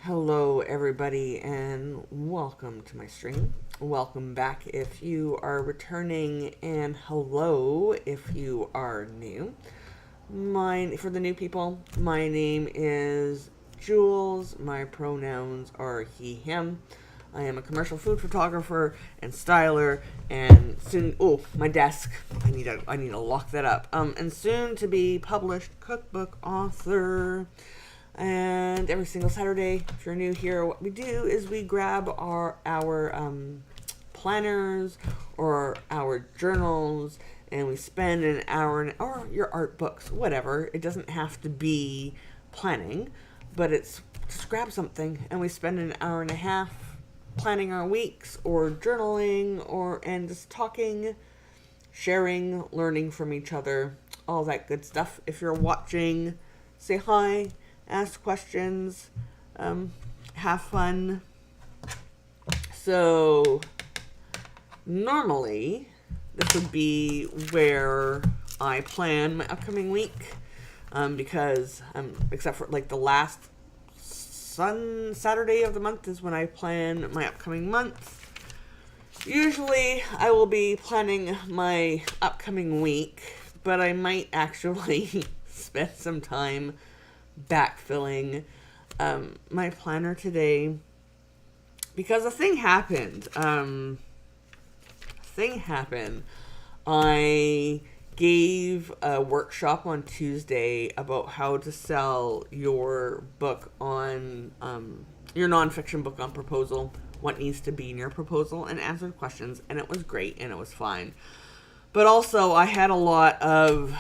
Hello, everybody, and welcome to my stream. Welcome back if you are returning, and hello if you are new. For the new people, my name is Jules. My pronouns are he, him. I am a commercial food photographer and styler, and soon. Oh, my desk. I need to lock that up. And soon to be published cookbook author. And every single Saturday, if you're new here, what we do is we grab our planners or our journals, and we spend an hour, or your art books, whatever. It doesn't have to be planning, but it's just grab something, and we spend an hour and a half planning our weeks, or journaling, and just talking, sharing, learning from each other, all that good stuff. If you're watching, say hi, ask questions, have fun. So normally this would be where I plan my upcoming week, because except for like the last Saturday of the month is when I plan my upcoming month. Usually I will be planning my upcoming week, but I might actually spend some time backfilling my planner today, because a thing happened. I gave a workshop on Tuesday about how to sell your book on your nonfiction book on proposal, what needs to be in your proposal, and answered questions, and it was great and it was fine. But also I had a lot of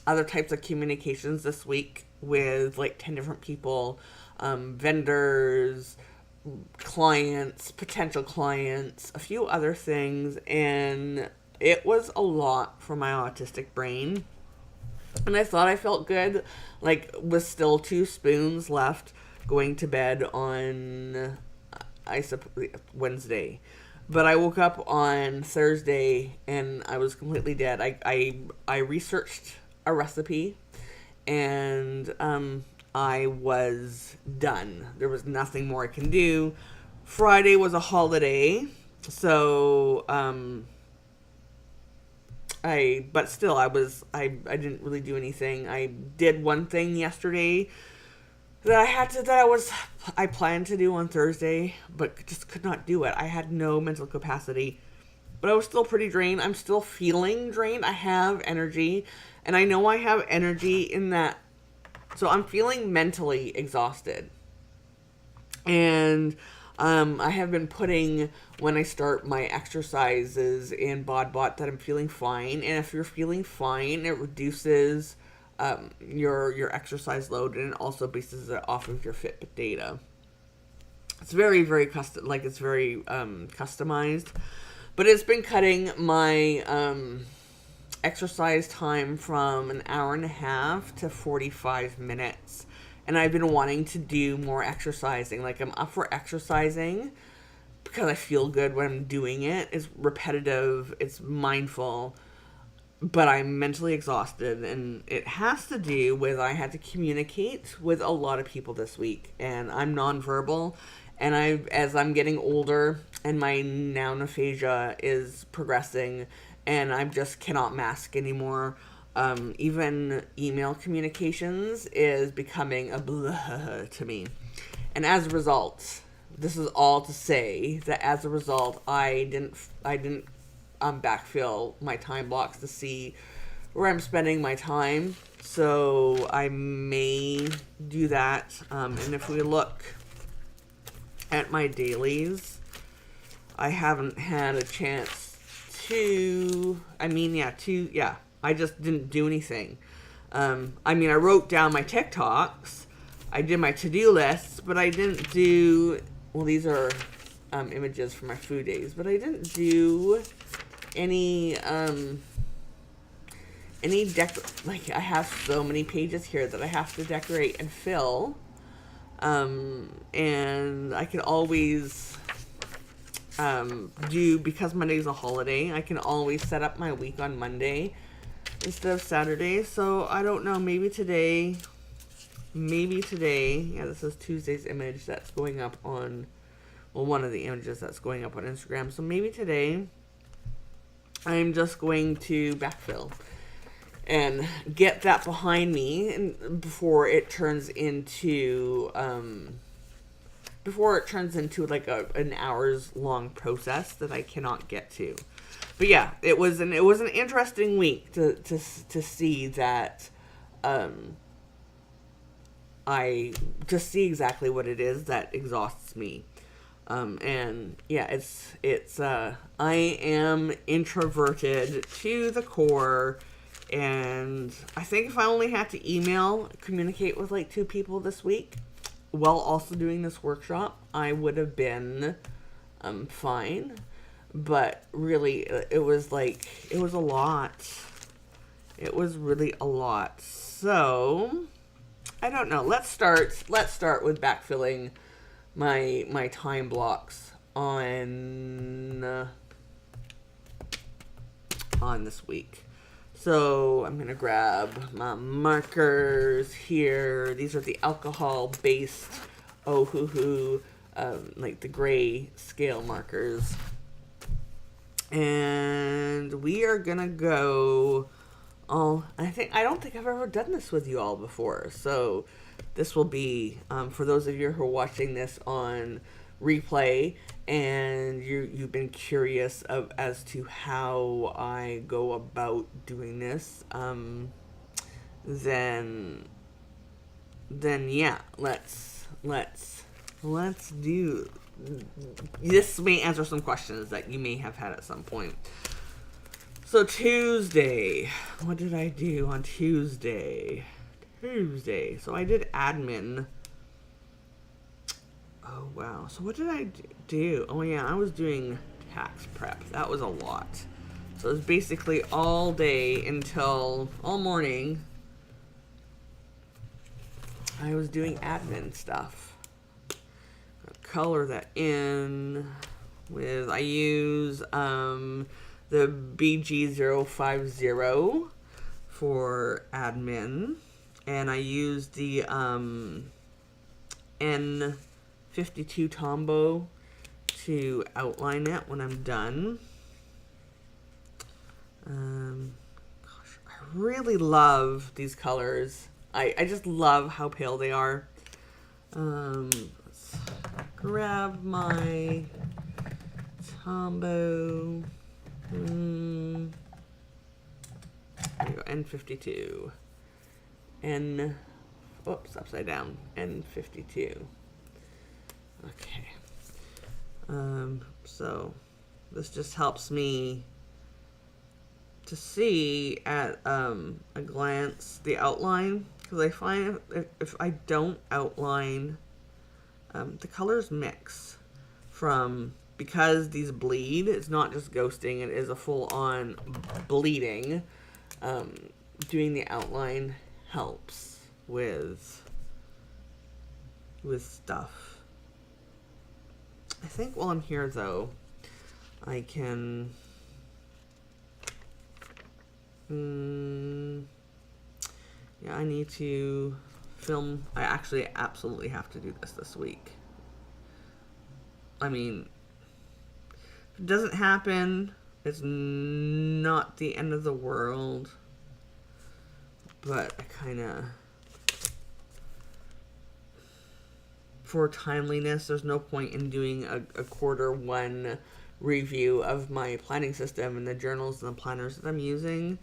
other types of communications this week with like 10 different people, vendors, clients, potential clients, a few other things, and it was a lot for my autistic brain. And I thought I felt good, like with still 2 spoons left, going to bed on Wednesday. But I woke up on Thursday and I was completely dead. I researched a recipe, and I was done. There was nothing more I can do. Friday was a holiday, so I didn't really do anything. I did one thing yesterday that I planned to do on Thursday, but just could not do it. I had no mental capacity. But I was still pretty drained. I'm still feeling drained. I have energy, and I know I have energy in that. So I'm feeling mentally exhausted. And I have been putting, when I start my exercises in BodBot, that I'm feeling fine. And if you're feeling fine, it reduces your exercise load, and it also bases it off of your Fitbit data. It's very, very customized. But it's been cutting my exercise time from an hour and a half to 45 minutes. And I've been wanting to do more exercising. Like, I'm up for exercising because I feel good when I'm doing it. It's repetitive, it's mindful, but I'm mentally exhausted. And it has to do with I had to communicate with a lot of people this week. And I'm nonverbal. And as I'm getting older and my noun aphasia is progressing, and I just cannot mask anymore. Even email communications is becoming a blah to me. And as a result, this is all to say that as a result, I didn't backfill my time blocks to see where I'm spending my time. So I may do that. And if we look at my dailies, I haven't had a chance I just didn't do anything. I wrote down my TikToks, I did my to-do lists, but I didn't do, well, these are images for my food days, but I didn't do any I have so many pages here that I have to decorate and fill. And I can always because Monday's a holiday, I can always set up my week on Monday instead of Saturday. So I don't know, maybe today maybe today, yeah, this is Tuesday's image that's going up on, well, one of the images that's going up on Instagram. So maybe today I'm just going to backfill and get that behind me, and before it turns into like an hours long process that I cannot get to. But yeah, it was an interesting week to see that I just see exactly what it is that exhausts me. And yeah, it's I am introverted to the core, and I think if I only had to communicate with like 2 people this week while also doing this workshop, I would have been fine. But really, it was a lot. It was really a lot. So I don't know. Let's start with backfilling my time blocks on this week. So I'm gonna grab my markers here. These are the alcohol-based like the gray scale markers, and we are gonna go. I don't think I've ever done this with you all before, so this will be for those of you who are watching this on replay and you've been curious as to how I go about doing this. Then yeah, let's do. This may answer some questions that you may have had at some point. So Tuesday, what did I do on Tuesday? So I did admin. Oh wow. So what did I do? Oh yeah, I was doing tax prep. That was a lot. So it was basically all day until all morning. I was doing admin stuff. I'll color that in with, I use the BG050 for admin, and I use the N52 Tombow to outline it when I'm done. Gosh, I really love these colors. I just love how pale they are. Let's grab my Tombow. There you go, N52. Upside down. N52. Okay. So this just helps me to see at a glance the outline, because I find if I don't outline, the colors mix because these bleed. It's not just ghosting, it is a full-on bleeding. Doing the outline helps with stuff. I think while I'm here though, I can yeah, I need to film. I actually absolutely have to do this week. I mean, if it doesn't happen, it's not the end of the world. But I kind of, for timeliness, there's no point in doing a Q1 review of my planning system and the journals and the planners that I'm using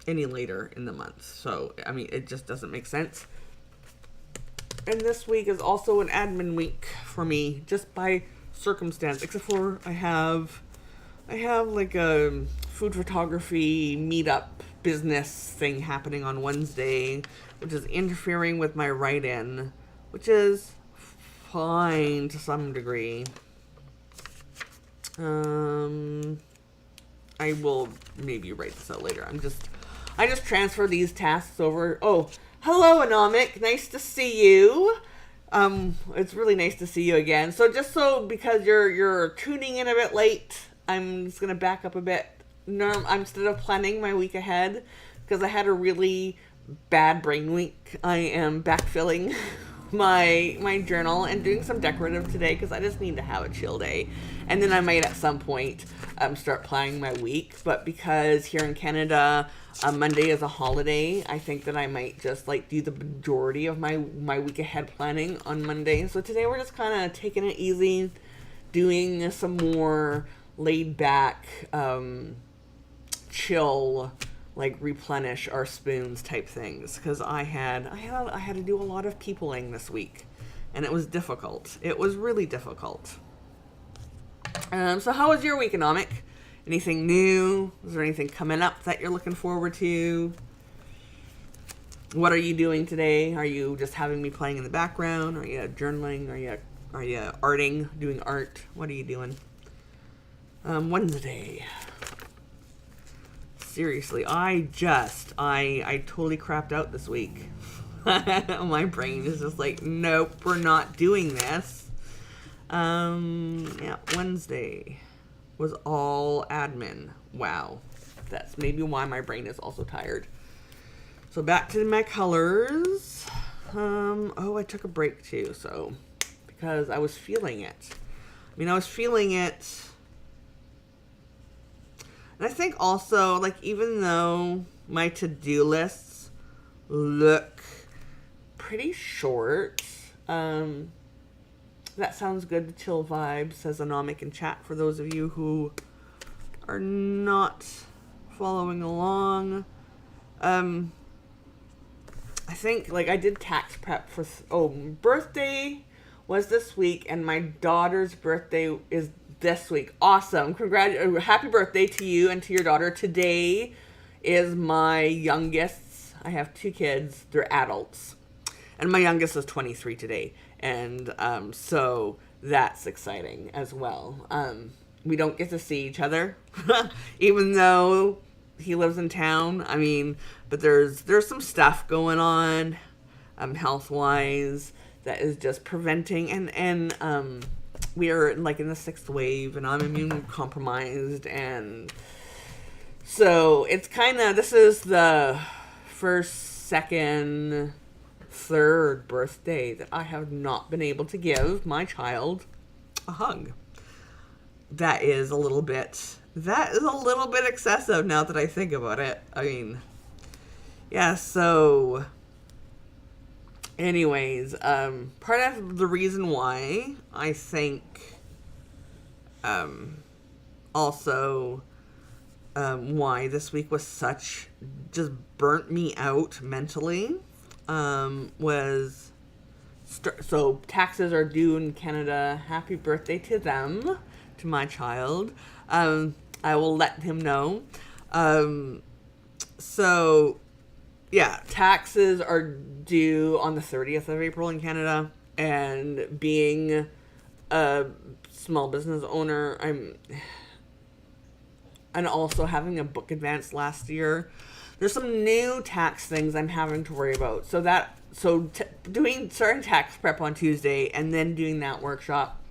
any later in the month. So, I mean, it just doesn't make sense. And this week is also an admin week for me, just by circumstance, except for I have like a food photography meetup business thing happening on Wednesday, which is interfering with my write-in, which is fine to some degree. I will maybe write this out later. I just transfer these tasks over. Oh, hello, Anomic. Nice to see you. It's really nice to see you again. So because you're tuning in a bit late, I'm just gonna back up a bit. Instead of planning my week ahead, because I had a really bad brain week, I am backfilling my journal and doing some decorative today because I just need to have a chill day. And then I might at some point start planning my week. But because here in Canada, Monday is a holiday, I think that I might just like do the majority of my week ahead planning on Monday. So today we're just kind of taking it easy, doing some more laid back, chill, like replenish our spoons type things, because I had to do a lot of peopling this week, and it was difficult. It was really difficult. So how was your weekonomic? Anything new? Is there anything coming up that you're looking forward to? What are you doing today? Are you just having me playing in the background? Are you journaling? Are you arting, doing art? What are you doing? Wednesday. Seriously, I totally crapped out this week. My brain is just like, nope, we're not doing this. Yeah, Wednesday was all admin. Wow. That's maybe why my brain is also tired. So back to my colors. I took a break too, so because I was feeling it. I was feeling it. And I think also, like, even though my to-do lists look pretty short, that sounds good to chill vibes, says Anomic in chat, for those of you who are not following along. I think, like, I did tax prep for, birthday was this week, and my daughter's birthday is this week. Awesome. Happy birthday to you and to your daughter. Today is my youngest. I have 2 kids. They're adults. And my youngest is 23 today. And so that's exciting as well. We don't get to see each other, even though he lives in town. But there's some stuff going on health-wise that is just preventing, and we are like in the 6th wave, and I'm immune compromised, and so it's kind of, this is the first, second, third birthday that I have not been able to give my child a hug. That is a little bit excessive now that I think about it. Yeah, so anyways, part of the reason why I think also why this week was just burnt me out mentally was so taxes are due in Canada. Happy birthday to them, to my child. I will let him know. So yeah, taxes are due on the 30th of April in Canada, and being a small business owner, and also having a book advance last year, there's some new tax things I'm having to worry about. Starting tax prep on Tuesday and then doing that workshop,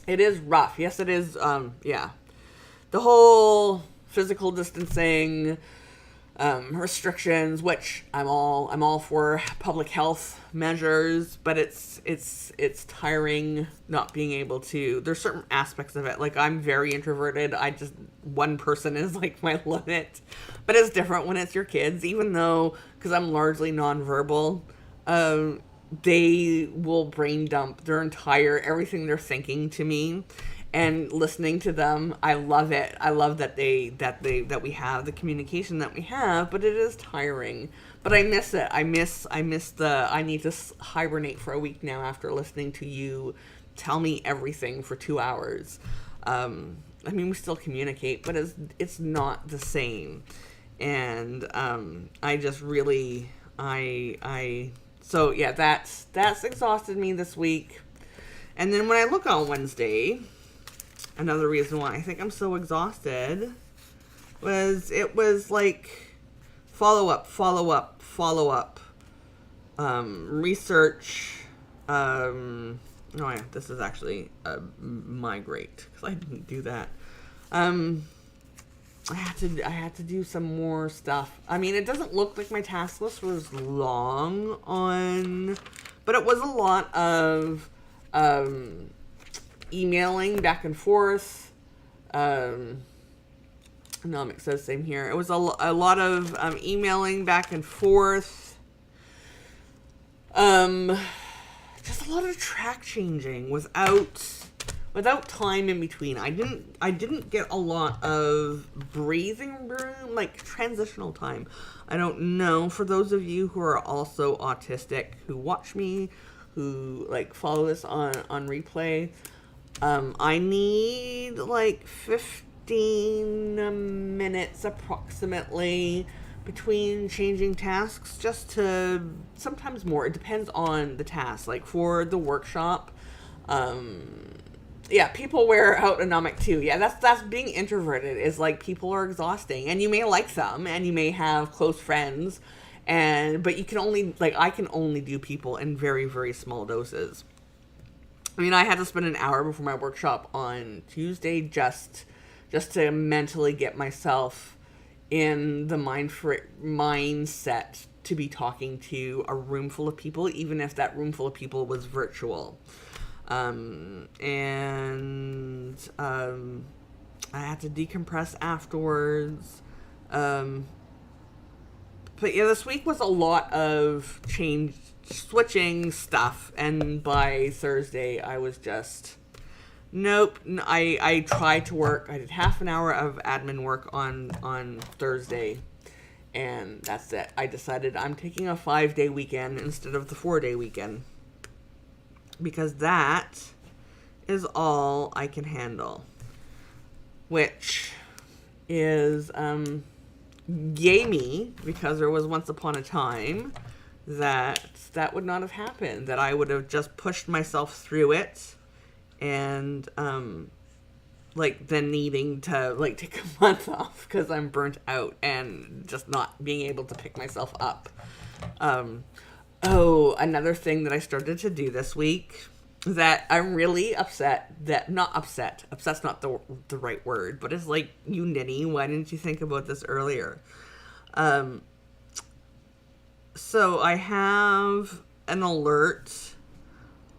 it is rough. Yes, it is. The whole physical distancing, restrictions, which I'm all for public health measures, but it's tiring not being able to. There's certain aspects of it, like I'm very introverted. One person is like my limit, but it's different when it's your kids. Even though, because I'm largely nonverbal, they will brain dump everything they're thinking to me. And listening to them, I love it. I love that we have the communication that we have, but it is tiring. But I miss it. I miss I need to hibernate for a week now after listening to you tell me everything for 2 hours. We still communicate, but it's not the same. And I just really so yeah, that's exhausted me this week. And then when I look on Wednesday, another reason why I think I'm so exhausted was like follow up, research. This is actually migrate, because I didn't do that. I had to do some more stuff. I mean, it doesn't look like my task list was long on, but it was a lot of emailing back and forth. Nomic says same here. It was a lot of emailing back and forth. Just a lot of track changing without time in between. I didn't get a lot of breathing room, like transitional time. I don't know, for those of you who are also autistic, who watch me, who like follow this on replay, I need like 15 minutes approximately between changing tasks, just to, sometimes more, it depends on the task. Like for the workshop, yeah, people wear out anomic too. Yeah, that's being introverted, is like people are exhausting, and you may like them and you may have close friends, but you can only, like, I can only do people in very, very small doses. I mean, I had to spend an hour before my workshop on Tuesday just to mentally get myself in the mindset to be talking to a room full of people, even if that room full of people was virtual. I had to decompress afterwards. But yeah, this week was a lot of switching stuff, and by Thursday I was just, nope. I tried to work. I did half an hour of admin work on Thursday, and that's it. I decided I'm taking a 5-day weekend instead of the 4-day weekend, because that is all I can handle, which is yay me, because there was once upon a time that would not have happened, that I would have just pushed myself through it, and like then needing to like take a month off because I'm burnt out and just not being able to pick myself up. Oh, another thing that I started to do this week that I'm really upset that, not upset, upset's not the right word, but it's like, you ninny, why didn't you think about this earlier? So I have an alert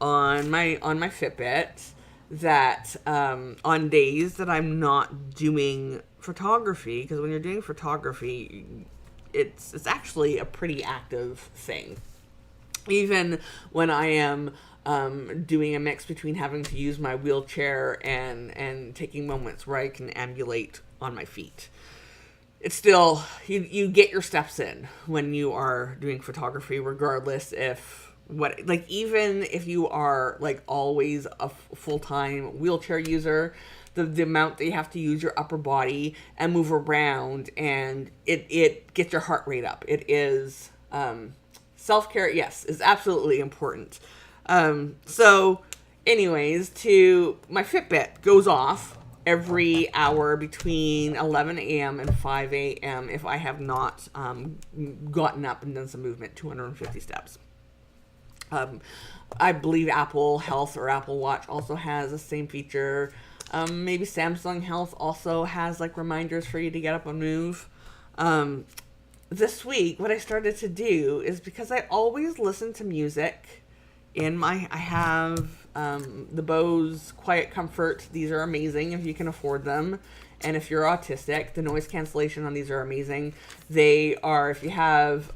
on my Fitbit that on days that I'm not doing photography, because when you're doing photography, it's actually a pretty active thing. Even when I am doing a mix between having to use my wheelchair and taking moments where I can ambulate on my feet, it's still, you get your steps in when you are doing photography, regardless even if you are like always a full-time wheelchair user, the amount that you have to use your upper body and move around, and it gets your heart rate up. It is, self-care, yes, is absolutely important. So anyways, my Fitbit goes off every hour between 11 a.m. and 5 a.m. if I have not gotten up and done some movement, 250 steps. I believe Apple Health or Apple Watch also has the same feature. Maybe Samsung Health also has like reminders for you to get up and move. This week, what I started to do is, because I always listen to music I have the Bose Quiet Comfort. These are amazing if you can afford them. And if you're autistic, the noise cancellation on these are amazing. They are, if you have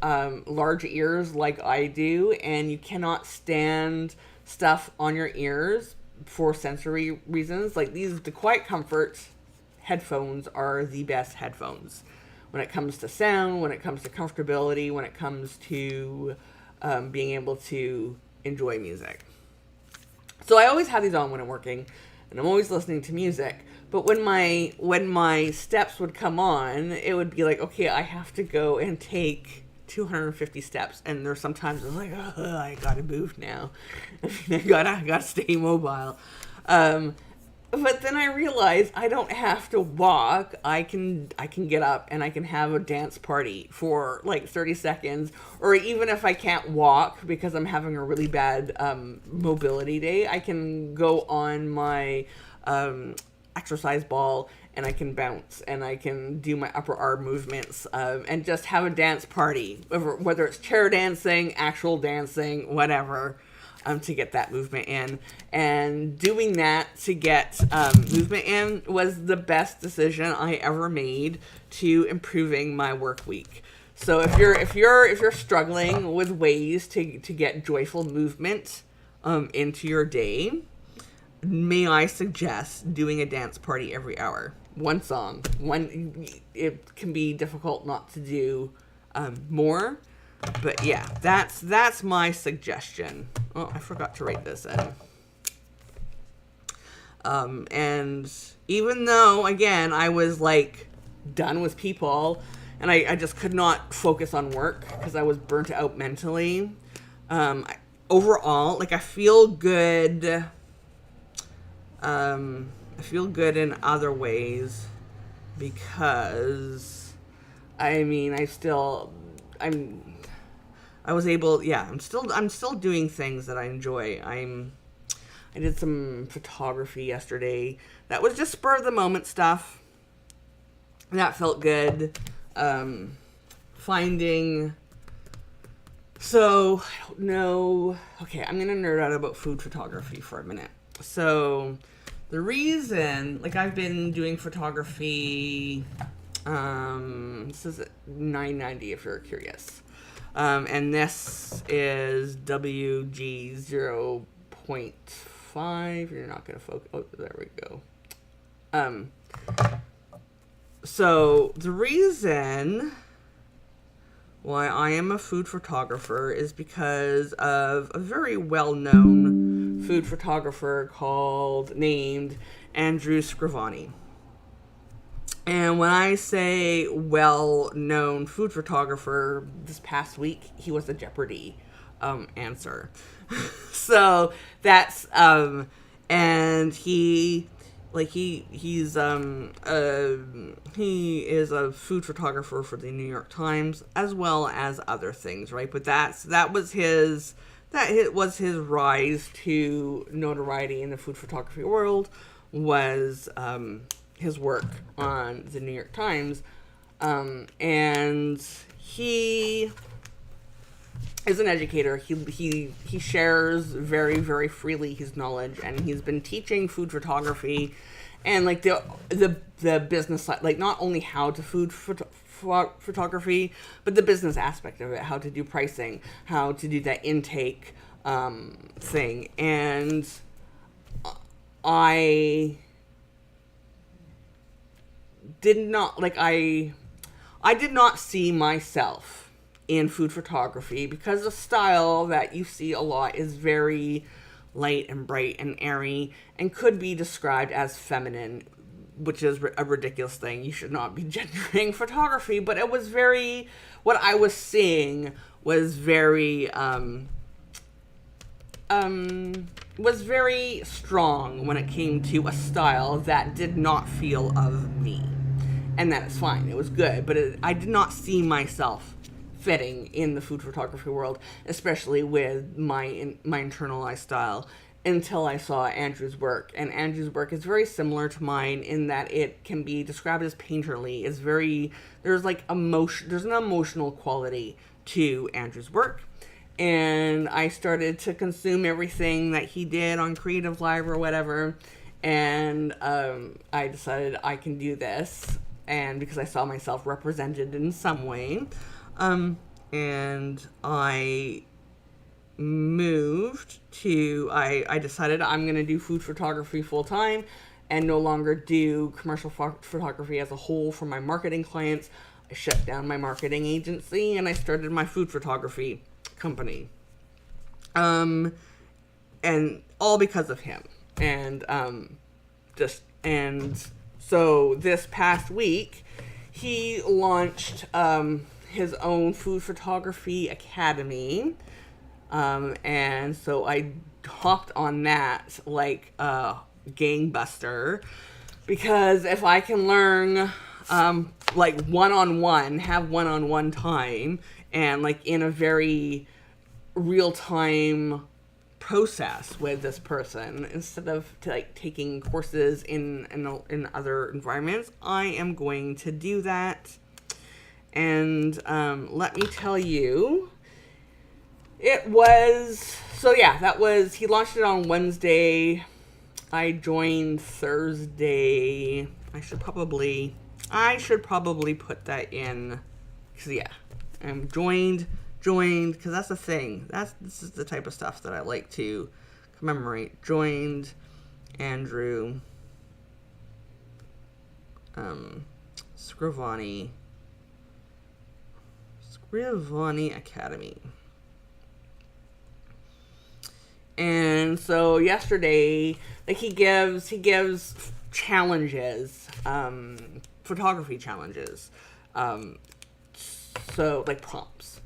large ears like I do, and you cannot stand stuff on your ears for sensory reasons, like the Quiet Comfort headphones are the best headphones when it comes to sound, when it comes to comfortability, when it comes to being able to enjoy music. So I always have these on when I'm working, and I'm always listening to music. But when my steps would come on, it would be like, okay, I have to go and take 250 steps, and there's sometimes it's like, oh, I gotta move now. I gotta stay mobile. But then I realized I don't have to walk. I can get up and I can have a dance party for like 30 seconds. Or even if I can't walk because I'm having a really bad mobility day, I can go on my exercise ball, and I can bounce, and I can do my upper arm movements, and just have a dance party, whether it's chair dancing, actual dancing, whatever, to get that movement in. And doing that to get movement in was the best decision I ever made to improving my work week. So if you're struggling with ways to get joyful movement into your day, may I suggest doing a dance party every hour. One song. It can be difficult not to do more. But yeah, that's my suggestion. Oh, I forgot to write this in. And even though, again, I was like done with people, and I just could not focus on work because I was burnt out mentally. Overall, like, I feel good. I feel good in other ways because, I mean, I'm still doing things that I enjoy. I did some photography yesterday. That was just spur of the moment stuff. That felt good. So, I don't know. Okay, I'm going to nerd out about food photography for a minute. So, the reason, like, I've been doing photography, this is $9.90 if you're curious. And this is WG 0.5. You're not going to focus. Oh, there we go. So the reason why I am a food photographer is because of a very well-known food photographer named Andrew Scrivani. And when I say well-known food photographer, this past week, he was a Jeopardy answer. So that's, and he is a food photographer for the New York Times, as well as other things, right? But that was his rise to notoriety in the food photography world, was his work on the New York Times, and he is an educator. He shares very, very freely his knowledge, and he's been teaching food photography and like the business side, like not only how to food photography, but the business aspect of it, how to do pricing, how to do that intake thing. And I did not see myself in food photography because the style that you see a lot is very light and bright and airy and could be described as feminine, which is a ridiculous thing. You should not be gendering photography, but it was what I was seeing was very strong when it came to a style that did not feel of me. And that is fine. It was good, but I did not see myself fitting in the food photography world, especially with my internalized style, until I saw Andrew's work. And Andrew's work is very similar to mine in that it can be described as painterly. There's an emotional quality to Andrew's work. And I started to consume everything that he did on Creative Live or whatever. And I decided I can do this. And because I saw myself represented in some way. And I decided I'm going to do food photography full time and no longer do commercial photography as a whole for my marketing clients. I shut down my marketing agency and I started my food photography company. And all because of him. And so this past week, he launched his own food photography academy. And so I hopped on that like a gangbuster, because if I can learn like one-on-one, have one-on-one time, and like in a very real-time process with this person instead of like taking courses in other environments. I am going to do that. And let me tell you, it was, so yeah, that was, he launched it on Wednesday. I joined Thursday. I should probably put that in, because yeah, I'm joined, because that's the thing. This is the type of stuff that I like to commemorate. Joined Andrew Scrivani Academy. And so yesterday, like he gives challenges, photography challenges, so like prompts.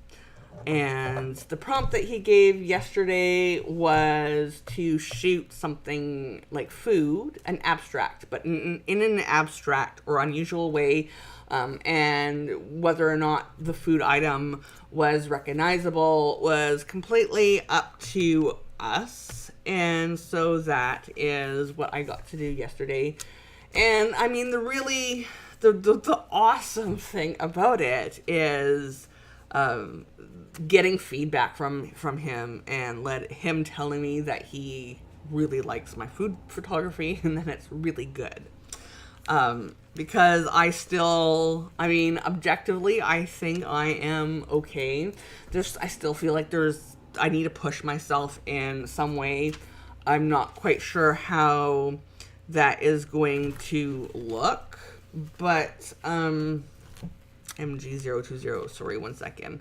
And the prompt that he gave yesterday was to shoot something like food, an abstract, but in an abstract or unusual way, and whether or not the food item was recognizable was completely up to us. And so that is what I got to do yesterday. And I mean, the awesome thing about it is getting feedback from him, and let him telling me that he really likes my food photography and that it's really good. Because objectively, I think I am okay. I still feel like I need to push myself in some way. I'm not quite sure how that is going to look, but, MG020, sorry, 1 second.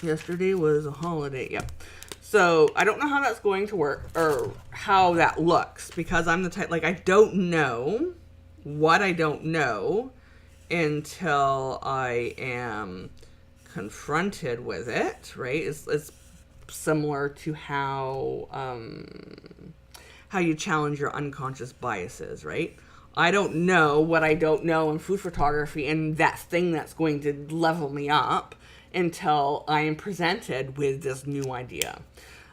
Yesterday was a holiday, yep. So, I don't know how that's going to work, or how that looks, because I'm the type, like, I don't know what I don't know until I am confronted with it, right? It's similar to how you challenge your unconscious biases, right? I don't know what I don't know in food photography, and that thing that's going to level me up until I am presented with this new idea.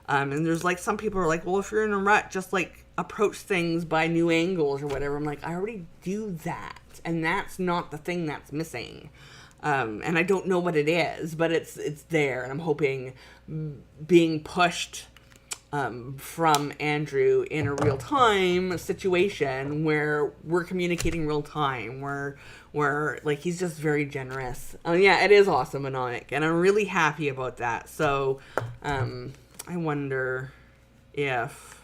And there's like, some people are like, well, if you're in a rut, just like approach things by new angles or whatever. I'm like, I already do that, and that's not the thing that's missing. And I don't know what it is, but it's there, and I'm hoping being pushed from Andrew in a real-time situation where we're communicating real-time, where like, he's just very generous. Yeah, it is awesome, Anonic, and I'm really happy about that. So I wonder if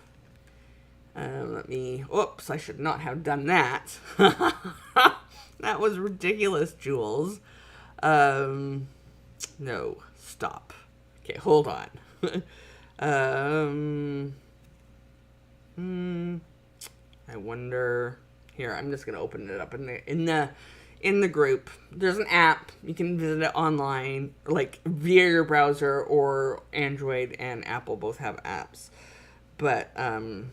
oops, I should not have done that. That was ridiculous, Jules. No, stop. Okay, hold on. I wonder. Here, I'm just gonna open it up in the group. There's an app. You can visit it online, like via your browser, or Android and Apple both have apps. But so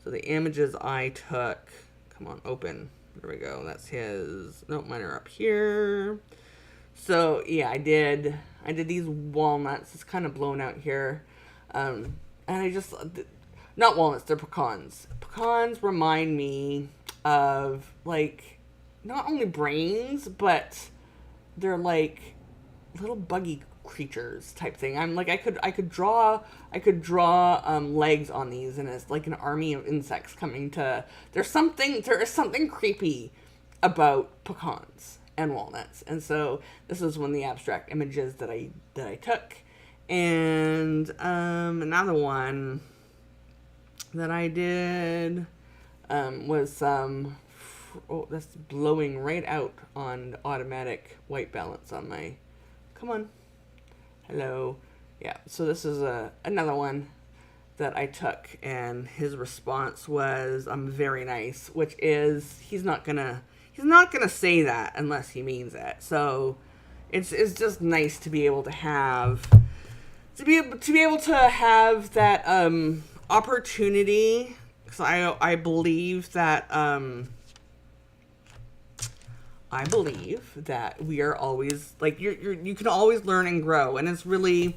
the images I took. Come on, open. There we go. That's his. Nope, mine are up here. So yeah, I did these walnuts. It's kind of blown out here. And I just, not walnuts, they're pecans. Pecans remind me of, like, not only brains, but they're like little buggy creatures type thing. I'm like, I could draw legs on these, and it's like an army of insects coming to. There is something creepy about pecans and walnuts, and so this is one of the abstract images that I took. And another one that I did was that's blowing right out on automatic white balance on my. Come on. Hello. Yeah, so this is another one that I took, and his response was very nice, which is he's not gonna say that unless he means it. So it's just nice to be able to have that opportunity, because I believe that we are always, like, you can always learn and grow, and it's really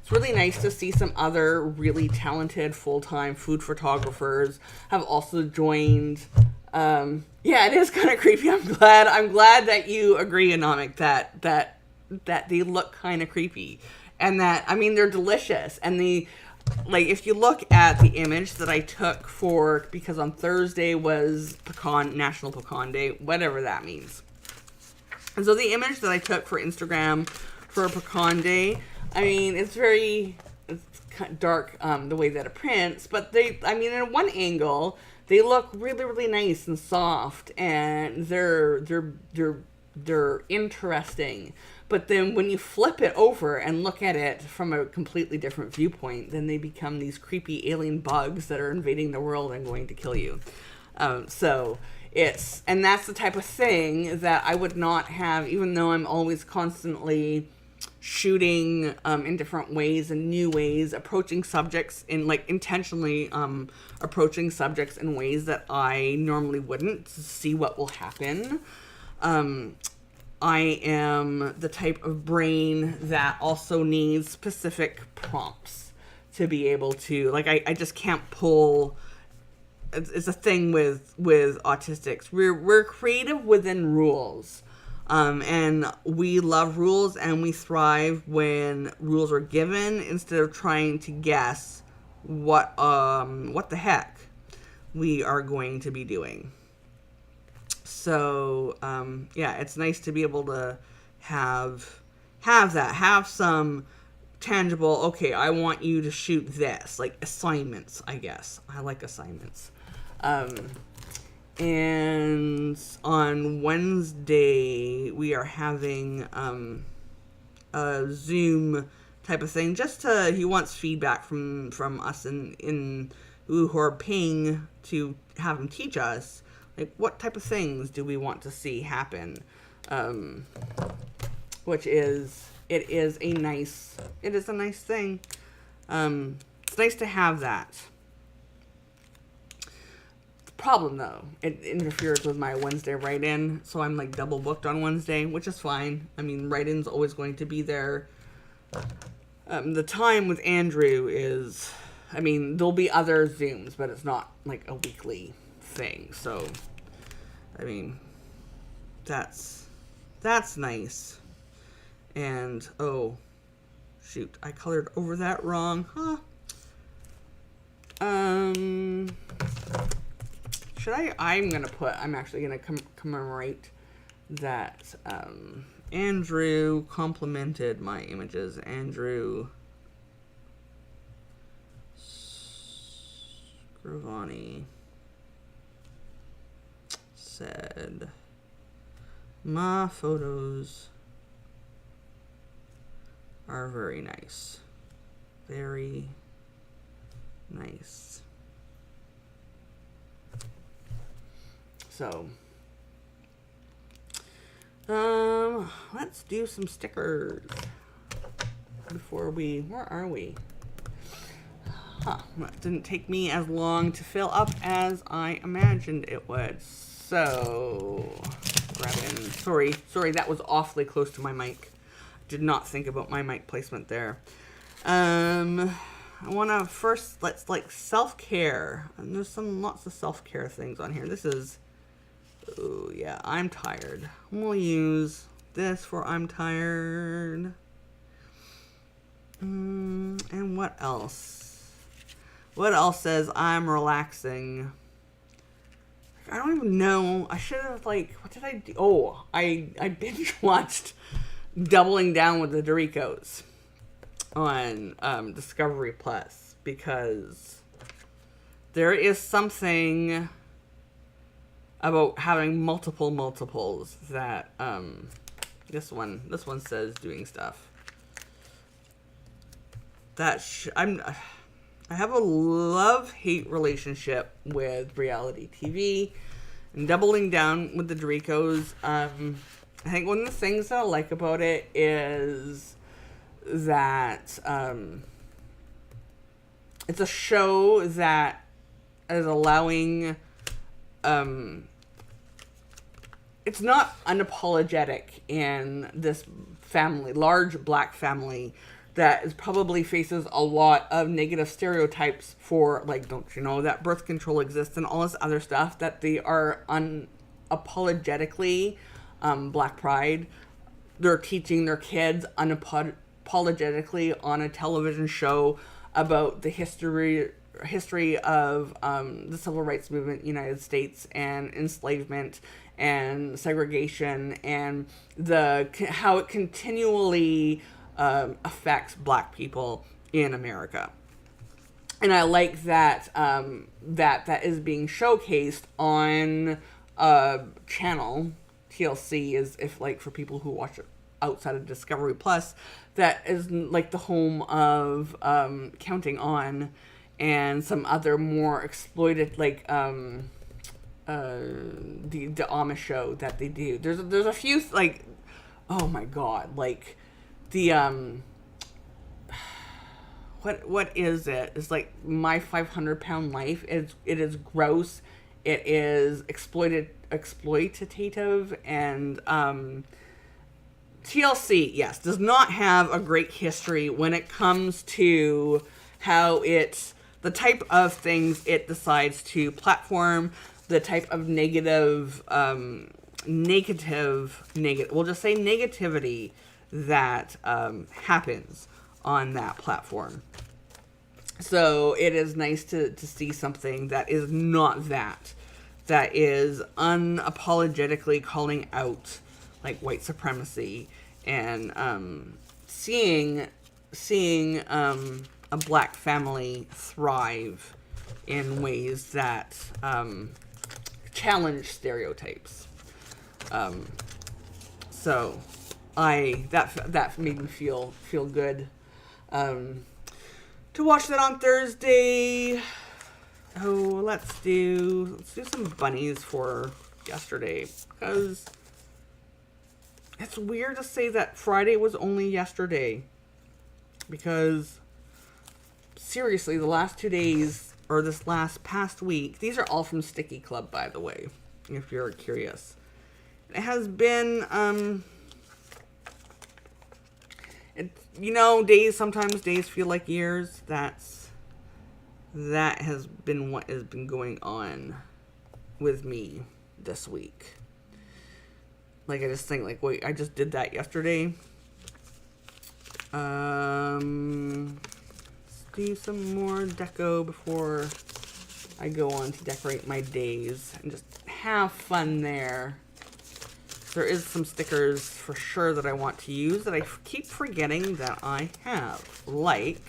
it's really nice to see some other really talented full-time food photographers have also joined. Yeah, it is kind of creepy. I'm glad that you agree, Anomic, that they look kind of creepy, and that, I mean, they're delicious. And like, if you look at the image that I took because on Thursday was National Pecan Day, whatever that means. And so the image that I took for Instagram for Pecan Day, I mean, it's kind of dark, the way that it prints, but in one angle, they look really, really nice and soft, and they're interesting. But then when you flip it over and look at it from a completely different viewpoint, then they become these creepy alien bugs that are invading the world and going to kill you. And that's the type of thing that I would not have, even though I'm always constantly shooting in different ways and new ways, approaching subjects in, like, intentionally approaching subjects in ways that I normally wouldn't, to see what will happen. I am the type of brain that also needs specific prompts to be able to, like, I just can't pull. It's a thing with autistics. We're creative within rules. And we love rules, and we thrive when rules are given instead of trying to guess what the heck we are going to be doing. So, yeah, it's nice to be able to have some tangible, okay, I want you to shoot this, like assignments, I guess. I like assignments. And on Wednesday, we are having a Zoom type of thing. He wants feedback from us who are paying to have him teach us, like, what type of things do we want to see happen, which is a nice thing. It's nice to have that. Problem, though, it interferes with my Wednesday write-in, so I'm, like, double booked on Wednesday, which is fine. I mean, write-in's always going to be there. The time with Andrew is, I mean, there'll be other Zooms, but it's not, like, a weekly thing. So, I mean, that's nice. And, oh, shoot, I colored over that wrong, huh? I'm actually gonna commemorate that Andrew complimented my images. Andrew Scrivani said, my photos are very nice. Very nice. So, let's do some stickers where are we? That didn't take me as long to fill up as I imagined it would. So, sorry, that was awfully close to my mic. Did not think about my mic placement there. I want to first, let's, like, self-care. And there's lots of self-care things on here. This is, oh, yeah, I'm tired. We'll use this for I'm tired. And what else? What else says I'm relaxing? I don't even know. I should have, like, what did I do? Oh, I binge watched Doubling Down with the Doricos on Discovery Plus, because there is something about having multiples that this one says doing stuff that I have a love-hate relationship with reality TV, and Doubling Down with the Doricos. I think one of the things that I like about it is that it's a show that is allowing, it's not unapologetic in this family, large black family, that is probably faces a lot of negative stereotypes for, like, don't you know that birth control exists and all this other stuff, that they are unapologetically Black Pride. They're teaching their kids unapologetically on a television show about the history of the civil rights movement in the United States, and enslavement and segregation, and how it continually affects Black people in America. And I like that that is being showcased on a channel. TLC is, if like for people who watch it outside of Discovery Plus, that is like the home of Counting On and some other more exploited, like the Amish show that they do. There's a few, like, oh my god, like the what is it? It's like My 500-Pound Life. It is gross. It is exploitative, and TLC, yes, does not have a great history when it comes to how the type of things it decides to platform, the type of negative, we'll just say negativity that happens on that platform. So it is nice to see something that is not that is unapologetically calling out like white supremacy, and seeing a Black family thrive in ways that challenge stereotypes. So that made me feel good to watch that on Thursday. Oh, let's do some bunnies for yesterday, because it's weird to say that Friday was only yesterday, because seriously, the last 2 days, or this past week, these are all from Sticky Club, by the way, if you're curious. It has been, sometimes days feel like years. That has been what has been going on with me this week. Like, I just think, like, wait, I just did that yesterday. Let's do some more deco before I go on to decorate my days and just have fun there. There is some stickers for sure that I want to use that I keep forgetting that I have. Like,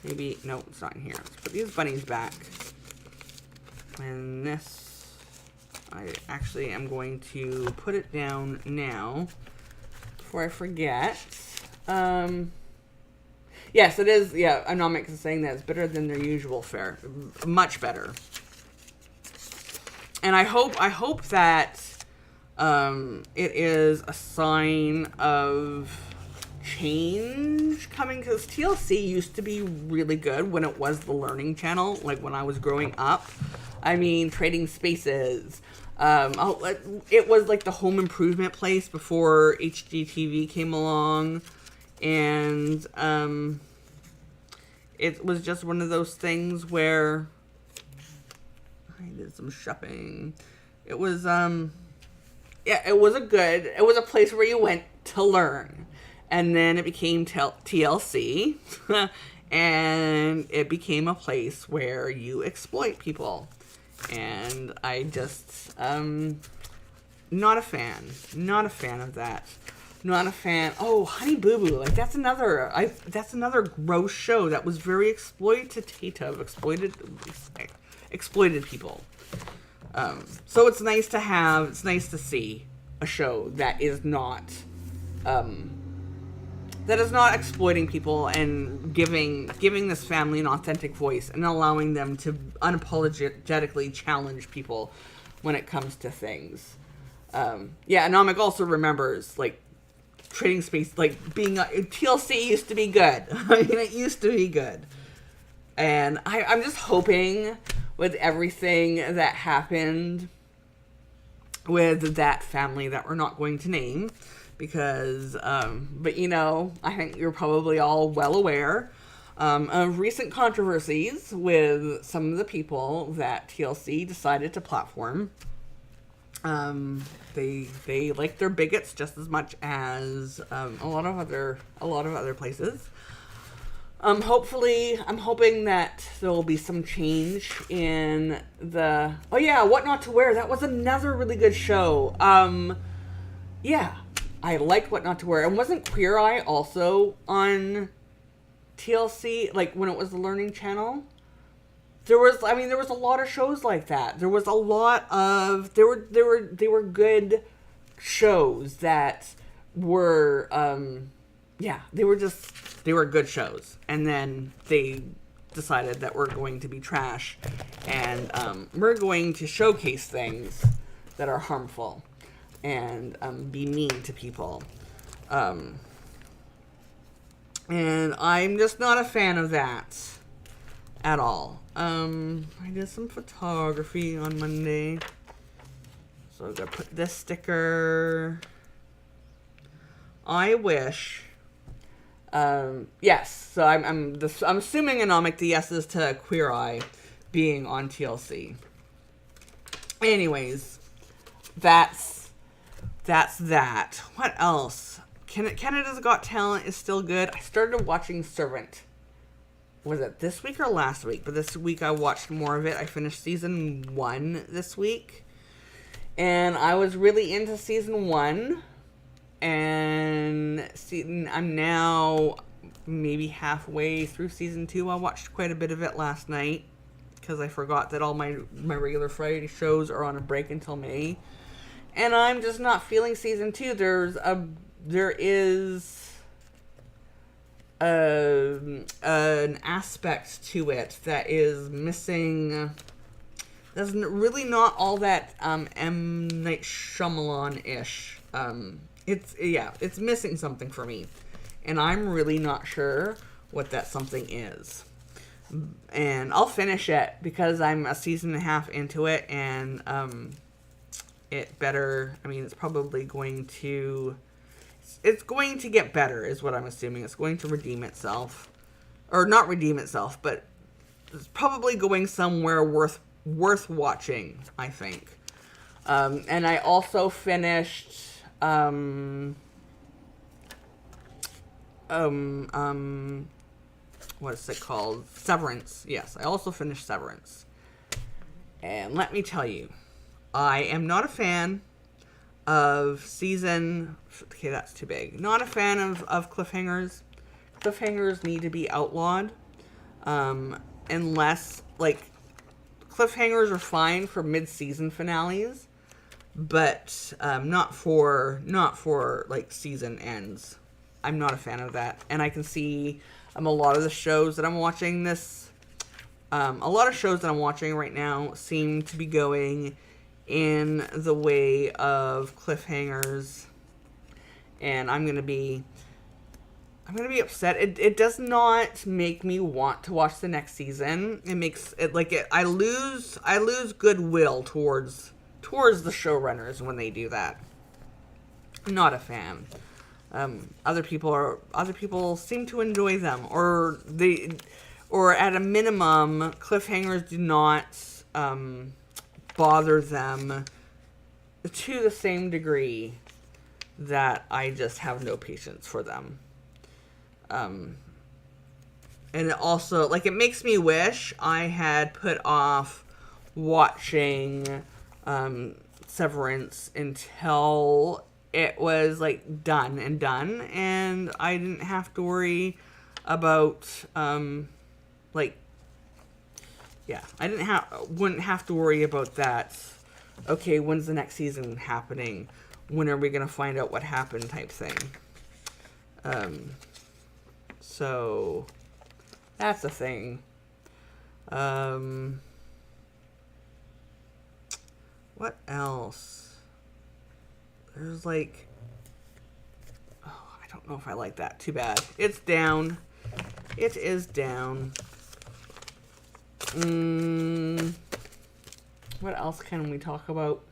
maybe, no, it's not in here. Let's put these bunnies back. And this, I actually am going to put it down now before I forget. Yes, it is. Yeah, Anomics is saying that it's better than their usual fare. Much better. And I hope that it is a sign of change coming, because TLC used to be really good when it was the learning channel, like when I was growing up. I mean, Trading Spaces. It was like the home improvement place before HGTV came along. And it was just one of those things where I did some shopping. It was it was a place where you went to learn. And then it became TLC, and it became a place where you exploit people. And I just not a fan of that. Not a fan. Oh, Honey Boo Boo. Like, that's another gross show that was very exploitative. Exploited people. So it's nice to see a show that is not exploiting people, and giving this family an authentic voice, and allowing them to unapologetically challenge people when it comes to things. Anomic also remembers, like, Trading Space, like, being TLC used to be good. I mean, it used to be good. And I'm just hoping, with everything that happened with that family that we're not going to name, because, but you know, I think you're probably all well aware of recent controversies with some of the people that TLC decided to platform. They like their bigots just as much as a lot of other places. I'm hoping that there will be some change in the. Oh yeah, What Not to Wear. That was another really good show. Yeah, I liked What Not to Wear. And wasn't Queer Eye also on TLC? Like when it was the Learning Channel. There was a lot of shows like that. There was a lot of they were good shows that were they were good shows, and then they decided that we're going to be trash, and we're going to showcase things that are harmful and be mean to people, and I'm just not a fan of that at all. I did some photography on Monday, so I'm gonna put this sticker. I wish. Yes. So I'm assuming anomic the yeses to Queer Eye being on TLC. Anyways, that's that. What else? Canada's Got Talent is still good. I started watching Servant. Was it this week or last week? But this week I watched more of it. I finished season 1 this week. And I was really into season 1. And I'm now maybe halfway through season 2. I watched quite a bit of it last night. Because I forgot that all my regular Friday shows are on a break until May. And I'm just not feeling season 2. There is an aspect to it that is missing. That's really not all that M. Night Shyamalan-ish. It's missing something for me, and I'm really not sure what that something is. And I'll finish it because I'm a season and a half into it, and it's probably going to. It's going to get better, is what I'm assuming. It's going to redeem itself. Or not redeem itself, but it's probably going somewhere worth watching, I think. And I also finished what is it called? Severance. Yes, I also finished Severance. And let me tell you, I am not a fan of season. Okay, that's too big. Not a fan of cliffhangers. Cliffhangers need to be outlawed. Unless, like, cliffhangers are fine for mid-season finales, but not for like season ends. I'm not a fan of that, and I can see a lot of the shows that I'm watching a lot of shows that I'm watching right now seem to be going in the way of cliffhangers, and I'm gonna be upset. It does not make me want to watch the next season. It makes it like it. I lose goodwill towards the showrunners when they do that. I'm not a fan. Other people seem to enjoy them, or at a minimum, cliffhangers do not bother them to the same degree that I just have no patience for them. And it also, like, it makes me wish I had put off watching Severance until it was, like, done, and I didn't have to worry about, I wouldn't have to worry about that. Okay, when's the next season happening? When are we gonna find out what happened type thing? So that's a thing. What else? There's like, I don't know if I like that. Too bad. It's down. It is down. What else can we talk about?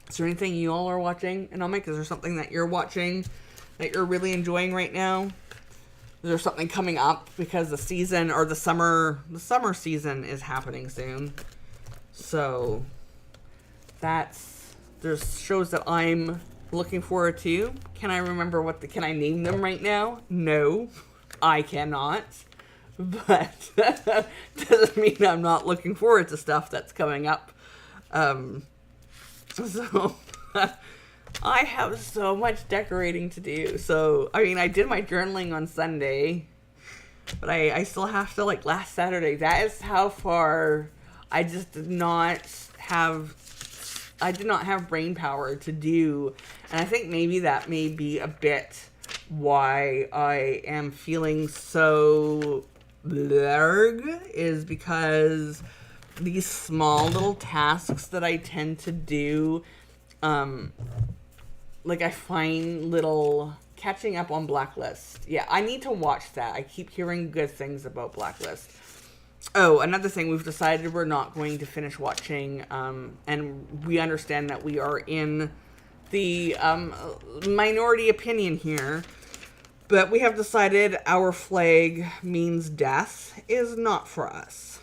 Is there anything you all are watching? And Mike, is there something that you're watching that you're really enjoying right now? Is there something coming up because the season or the summer season is happening soon? So there's shows that I'm looking forward to. Can I name them right now? No, I cannot. But doesn't mean I'm not looking forward to stuff that's coming up. So I have so much decorating to do. So, I mean, I did my journaling on Sunday, but I still have to, like, last Saturday. That is how far I did not have brain power to do. And I think maybe that may be a bit why I am feeling so blurg, is because these small little tasks that I tend to do, like I find little catching up on Blacklist. Yeah, I need to watch that. I keep hearing good things about Blacklist. Oh, another thing, we've decided we're not going to finish watching, and we understand that we are in the minority opinion here, but we have decided Our Flag Means Death is not for us,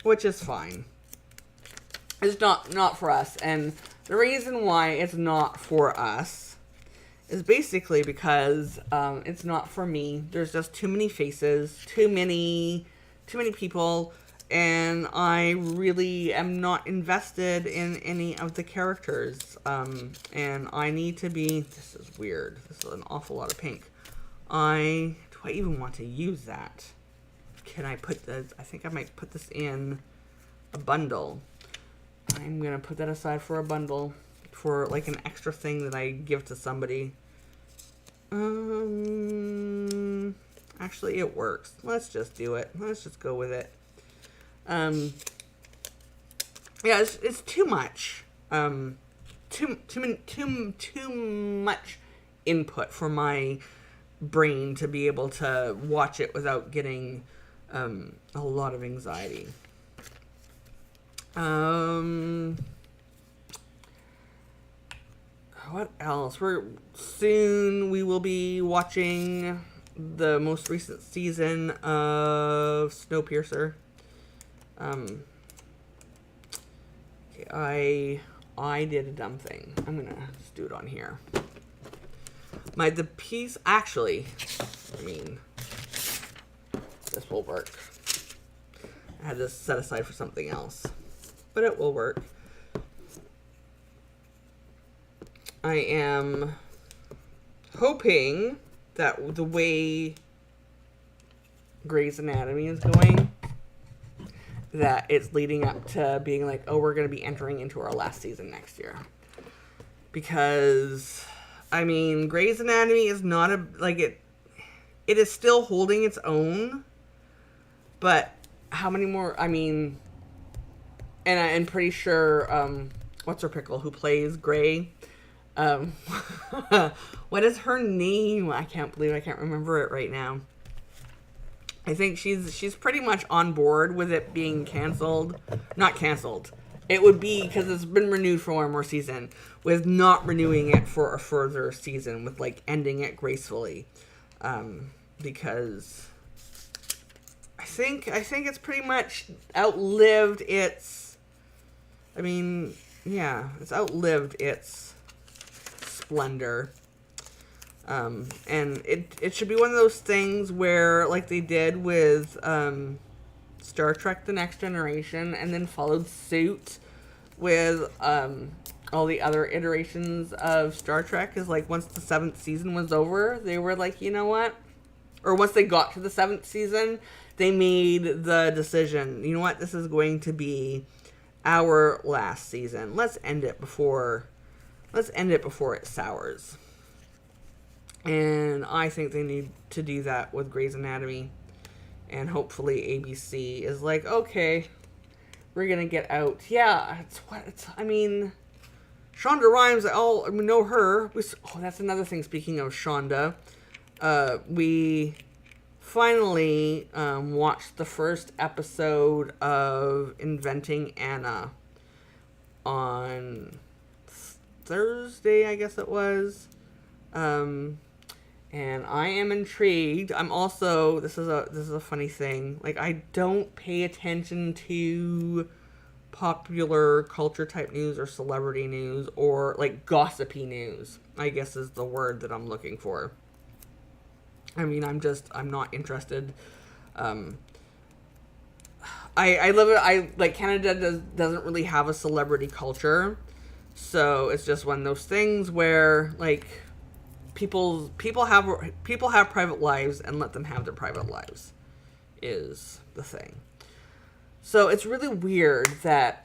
which is fine. It's not for us, and the reason why it's not for us is basically because it's not for me. There's just too many faces, too many people, and I really am not invested in any of the characters. And I need to be. This is weird. This is an awful lot of pink. Do I even want to use that? Can I put this? I think I might put this in a bundle. I'm gonna put that aside for a bundle, for like an extra thing that I give to somebody. Actually, it works. Let's just do it. Let's just go with it. Yeah, it's too much. Too much input for my brain to be able to watch it without getting a lot of anxiety. What else? We will be watching the most recent season of Snowpiercer. Okay, I did a dumb thing. I'm gonna just do it on here. This will work. I had this set aside for something else, but it will work. I am hoping that the way Grey's Anatomy is going, that it's leading up to being like, oh, we're going to be entering into our last season next year. Because, I mean, Grey's Anatomy is not it is still holding its own, but how many more, I mean, and I'm pretty sure, what's her pickle, who plays Grey? What is her name? I can't believe I can't remember it right now. I think she's pretty much on board with it being canceled. Not canceled. It would be, because it's been renewed for one more season, with not renewing it for a further season, with like ending it gracefully. Because I think it's pretty much outlived its, it's outlived its splendor. And it should be one of those things where, like they did with Star Trek The Next Generation, and then followed suit with all the other iterations of Star Trek, is like once the 7th season was over, they were like, you know what? Or once they got to the 7th season, they made the decision, you know what? This is going to be our last season. Let's end it before it sours. And I think they need to do that with Grey's Anatomy. And hopefully ABC is like, okay, we're going to get out. Yeah, Shonda Rhimes, we know her. That's another thing, speaking of Shonda. We finally watched the first episode of Inventing Anna on Thursday, I guess it was. And I am intrigued. I'm also, this is a funny thing. Like, I don't pay attention to popular culture type news or celebrity news or like gossipy news, I guess is the word that I'm looking for. I mean, I'm not interested. I like Canada doesn't really have a celebrity culture. So it's just one of those things where like people have private lives, and let them have their private lives is the thing. So it's really weird that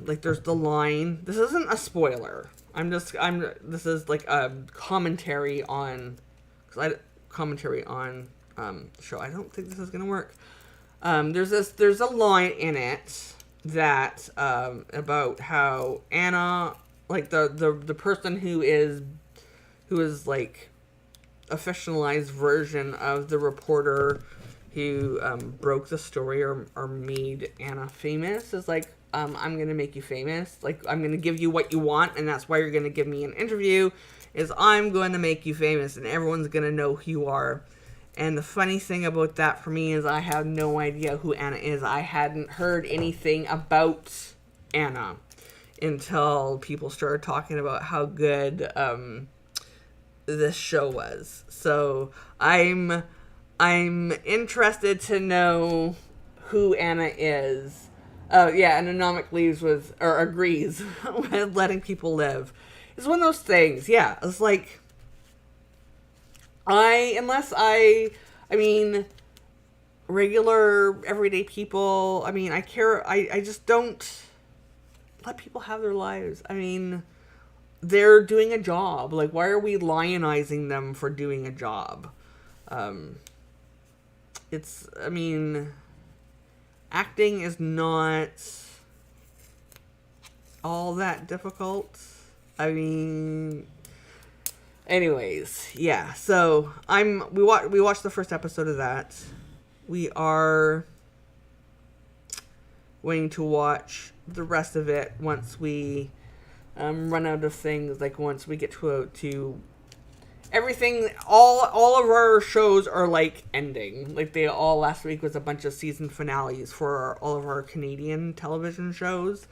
like there's the line. This isn't a spoiler. This is like a commentary on the show. I don't think this is gonna work. There's a line in it that about how Anna, like the person who is like a fictionalized version of the reporter who broke the story or made Anna famous, is like, I'm going to make you famous. Like, I'm going to give you what you want, and that's why you're going to give me an interview, is I'm going to make you famous, and everyone's going to know who you are. And the funny thing about that for me is I have no idea who Anna is. I hadn't heard anything about Anna until people started talking about how good this show was. So I'm interested to know who Anna is. Oh yeah, and Anomic agrees with letting people live. It's one of those things. Yeah, it's like I mean, regular everyday people. I mean, I just don't let people have their lives. I mean, they're doing a job. Like, why are we lionizing them for doing a job? Acting is not all that difficult. I mean, anyways, yeah. So we watched the first episode of that. We are waiting to watch the rest of it once we run out of things. Like, once we get to everything, all of our shows are like ending. Like, last week was a bunch of season finales for all of our Canadian television shows.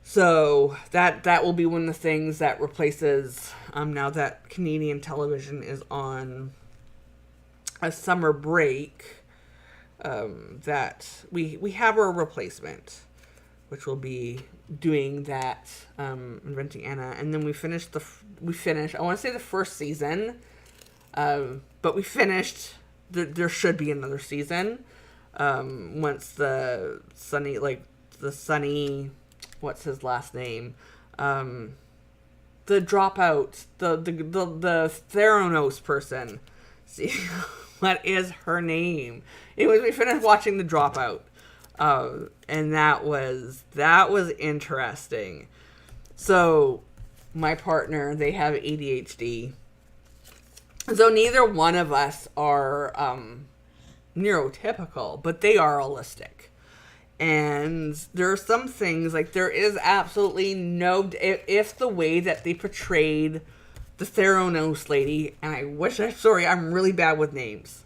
So that will be one of the things that replaces, now that Canadian television is on a summer break, that we have our replacement, which will be doing that, Inventing Anna. And then we finished, I want to say the first season, but we finished, there should be another season, once the Sunny, what's his last name? The dropout, the Theranos person. See, what is her name? Anyways, we finished watching The Dropout. And that was interesting. So, my partner, they have ADHD. So neither one of us are neurotypical, but they are autistic. And there are some things, like, there is absolutely no, if the way that they portrayed the Theranos lady, and I'm really bad with names.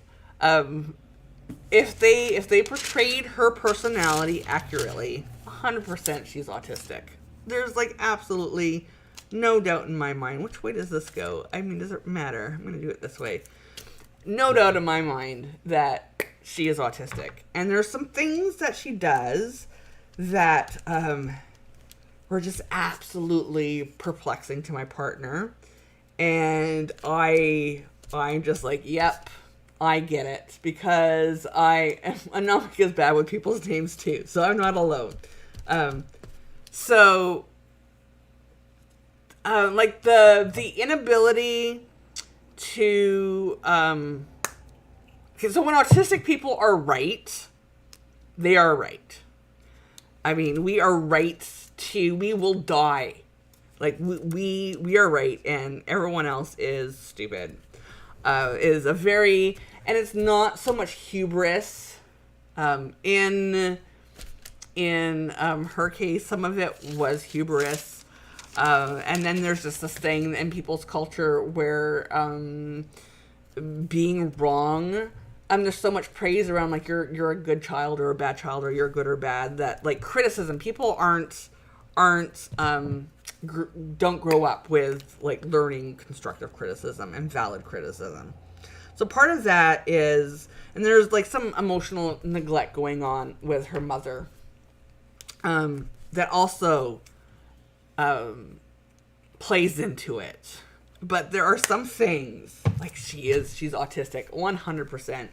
If they portrayed her personality accurately, 100% she's autistic. There's, like, absolutely no doubt in my mind. Which way does this go? I mean, does it matter? I'm going to do it this way. No doubt in my mind that she is autistic. And there's some things that she does that were just absolutely perplexing to my partner. And I'm just like, yep, I get it. Because I'm not as bad with people's names too. So I'm not alone. Like the inability to, so when autistic people are right, they are right. I mean, we are right we will die. Like, we are right, and everyone else is stupid. Is a very, and it's not so much hubris. In her case, some of it was hubris. And then there's just this thing in people's culture where being wrong, there's so much praise around like you're a good child or a bad child, or you're good or bad, that like criticism, people don't grow up with like learning constructive criticism and valid criticism. So part of that is, and there's like some emotional neglect going on with her mother, that also plays into it. But there are some things, like she's autistic, 100%.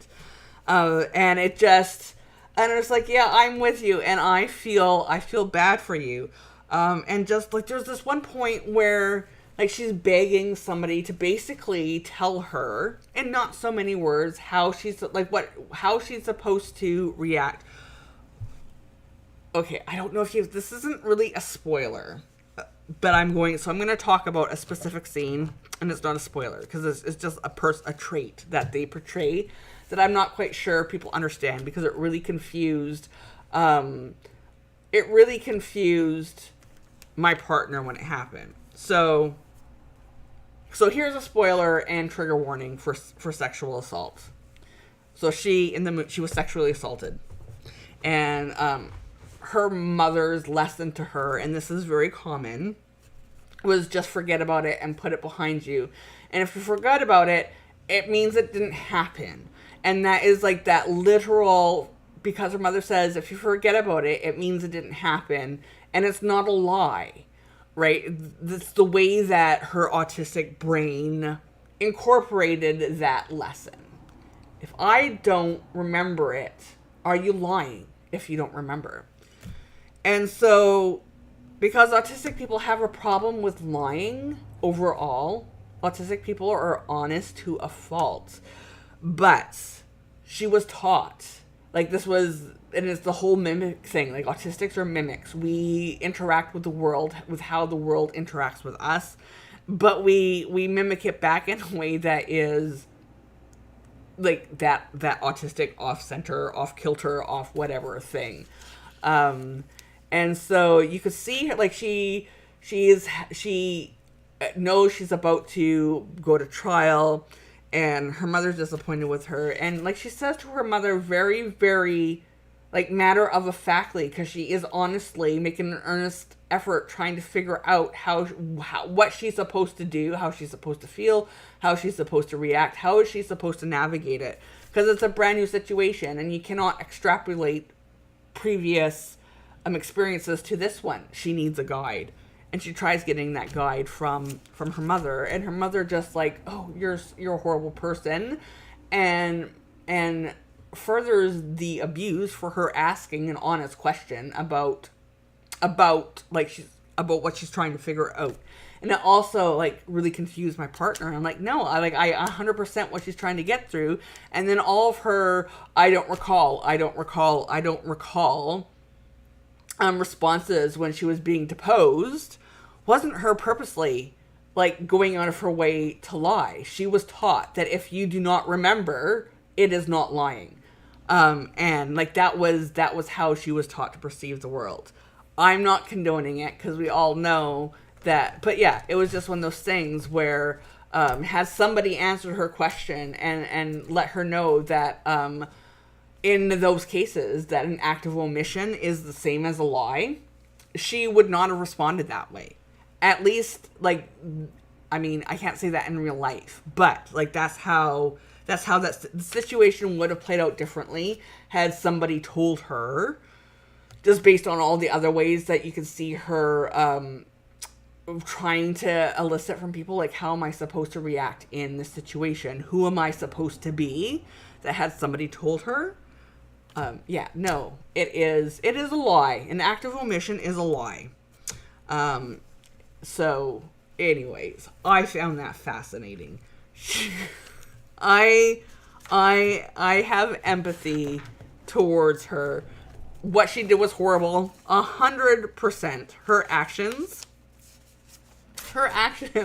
And it's like, yeah, I'm with you, and I feel bad for you. And just like, there's this one point where like she's begging somebody to basically tell her, in not so many words, how she's supposed to react. Okay, I don't know if this isn't really a spoiler, but I'm going to talk about a specific scene, and it's not a spoiler because it's just a trait that they portray that I'm not quite sure people understand, because it really confused my partner when it happened. So here's a spoiler and trigger warning for sexual assault. So she was sexually assaulted, and her mother's lesson to her, and this is very common, was just forget about it and put it behind you. And if you forgot about it, it means it didn't happen. And that is like that literal, because her mother says, if you forget about it, it means it didn't happen. And it's not a lie, right? That's the way that her autistic brain incorporated that lesson. If I don't remember it, are you lying if you don't remember? And so, because autistic people have a problem with lying overall, autistic people are honest to a fault. But she was taught, like this was, and it's the whole mimic thing, like autistics are mimics. We interact with the world, with how the world interacts with us, but we mimic it back in a way that is like that autistic off-center, off-kilter, off whatever thing. And so you could see her, like she knows she's about to go to trial, and her mother's disappointed with her, and like she says to her mother very, very like matter of factly, because she is honestly making an earnest effort trying to figure out how what she's supposed to do, how she's supposed to feel, how she's supposed to react, how is she supposed to navigate it, because it's a brand new situation and you cannot extrapolate previous experiences to this one. She needs a guide, and she tries getting that guide from her mother, and her mother just like, oh, you're a horrible person, and furthers the abuse for her asking an honest question about what she's trying to figure out. And it also like really confused my partner. I'm like, no, I 100% what she's trying to get through. And then all of her I don't recall responses when she was being deposed wasn't her purposely like going out of her way to lie. She was taught that if you do not remember, it is not lying. And like that was how she was taught to perceive the world. I'm not condoning it, because we all know that, but yeah, it was just one of those things where has somebody answered her question and let her know that in those cases that an act of omission is the same as a lie, she would not have responded that way. At least, like, I mean, I can't say that in real life, but like that's how the situation would have played out differently had somebody told her, just based on all the other ways that you can see her trying to elicit from people, like, how am I supposed to react in this situation? Who am I supposed to be? That had somebody told her. No, it is a lie. An act of omission is a lie. So anyways, I found that fascinating. I have empathy towards her. What she did was horrible. 100%. Her actions. I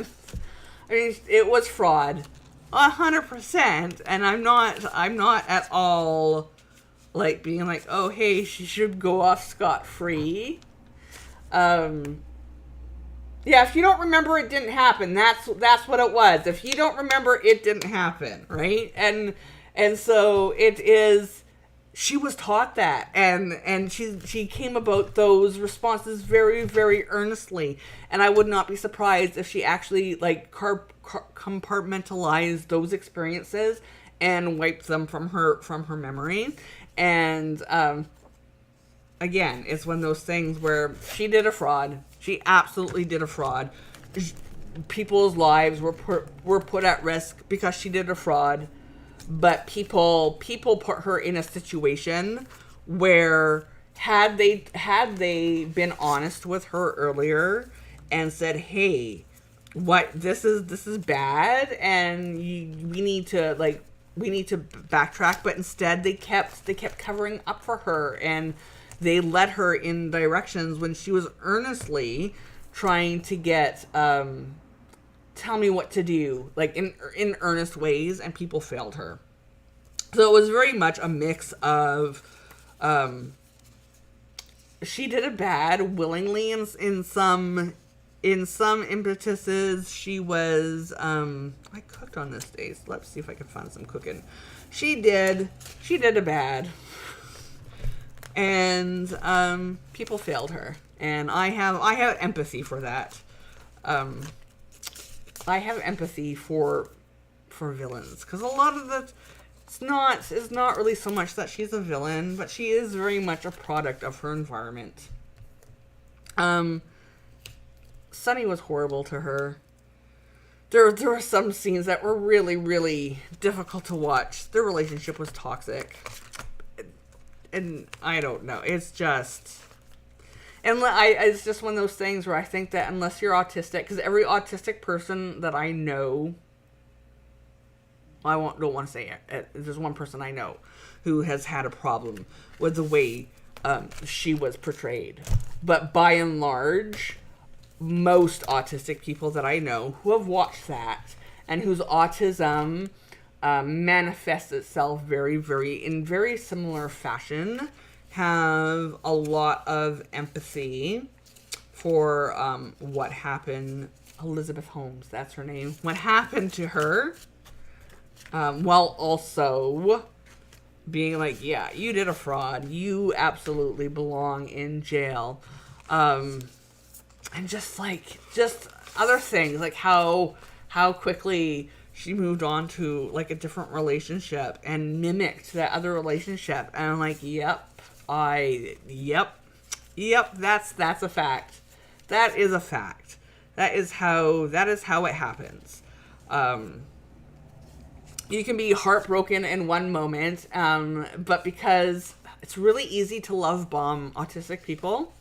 mean, it was fraud. 100%. And I'm not at all like being like, oh, hey, she should go off scot-free. Yeah, if you don't remember, it didn't happen. That's what it was. If you don't remember, it didn't happen, right? And so it is. She was taught that, and she came about those responses very, very earnestly. And I would not be surprised if she actually like compartmentalized those experiences and wiped them from her memory. And again, it's one of those things where she did a fraud. She absolutely did a fraud. People's lives were put at risk because she did a fraud. But people put her in a situation where had they been honest with her earlier and said, "Hey, what this is bad, and we need to backtrack," but instead they kept covering up for her, and they led her in directions when she was earnestly trying to get tell me what to do, like in earnest ways, and people failed her. So it was very much a mix of she did it bad willingly in some impetuses. She was I cooked on this day, so let's see if I can find some cooking. She did a bad, and people failed her, and I have empathy for that. I have empathy for villains, because a lot of it's not really so much that she's a villain, but she is very much a product of her environment. Sunny was horrible to her. There were some scenes that were really, really difficult to watch. Their relationship was toxic, and I don't know. It's just. And it's just one of those things where I think that unless you're autistic, because every autistic person that I know, don't want to say it. There's one person I know who has had a problem with the way she was portrayed. But by and large, most autistic people that I know who have watched that and whose autism manifests itself very, in very similar fashion, have a lot of empathy for what happened. Elizabeth Holmes, that's her name. What happened to her, while also being like, yeah, you did a fraud. You absolutely belong in jail. And just other things, like how quickly she moved on to like a different relationship and mimicked that other relationship. And I'm like, yep, that's a fact. That is a fact. That is how it happens. You can be heartbroken in one moment, but because it's really easy to love bomb autistic people,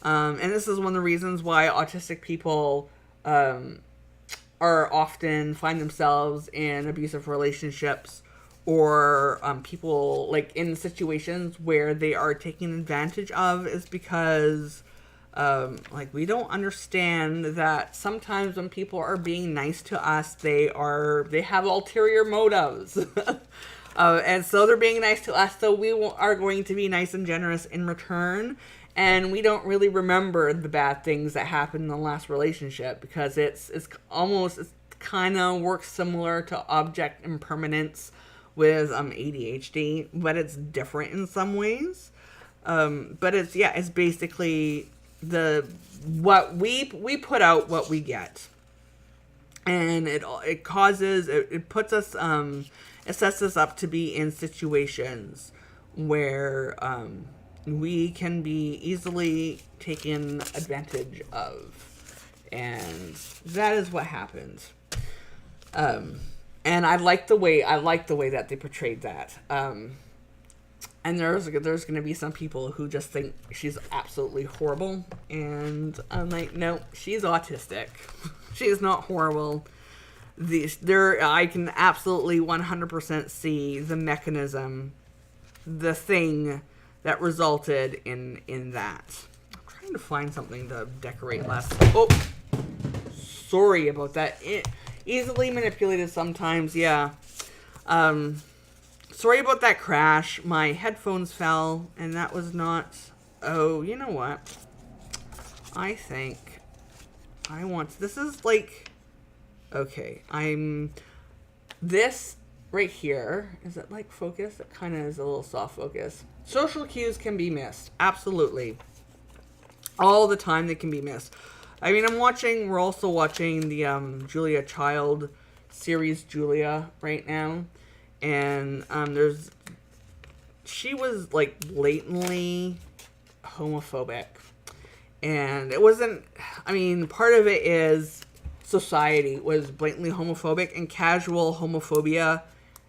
and this is one of the reasons why autistic people are often find themselves in abusive relationships, or people like in situations where they are taken advantage of, is because we don't understand that sometimes when people are being nice to us, they have ulterior motives. And so they're being nice to us, so we are going to be nice and generous in return. And we don't really remember the bad things that happened in the last relationship, because it's kind of works similar to object impermanence with ADHD, but it's different in some ways. But it's basically what we put out, what we get, and it puts us it sets us up to be in situations where we can be easily taken advantage of, and that is what happens. And I like the way that they portrayed that. And there's going to be some people who just think she's absolutely horrible, and I'm like, no, she's autistic. She is not horrible. I can absolutely 100% see the mechanism, the thing that resulted in that. I'm trying to find something to decorate less. Oh, sorry about that. Easily manipulated sometimes, yeah. Sorry about that crash. My headphones fell, and that was not... Oh, you know what? I think This is like, okay, this right here, is it like focus? It kind of is a little soft focus. Social cues can be missed. Absolutely. All the time they can be missed. I mean, we're also watching the Julia Child series, Julia, right now. And she was like blatantly homophobic. And it wasn't, I mean, part of it is society was blatantly homophobic, and casual homophobia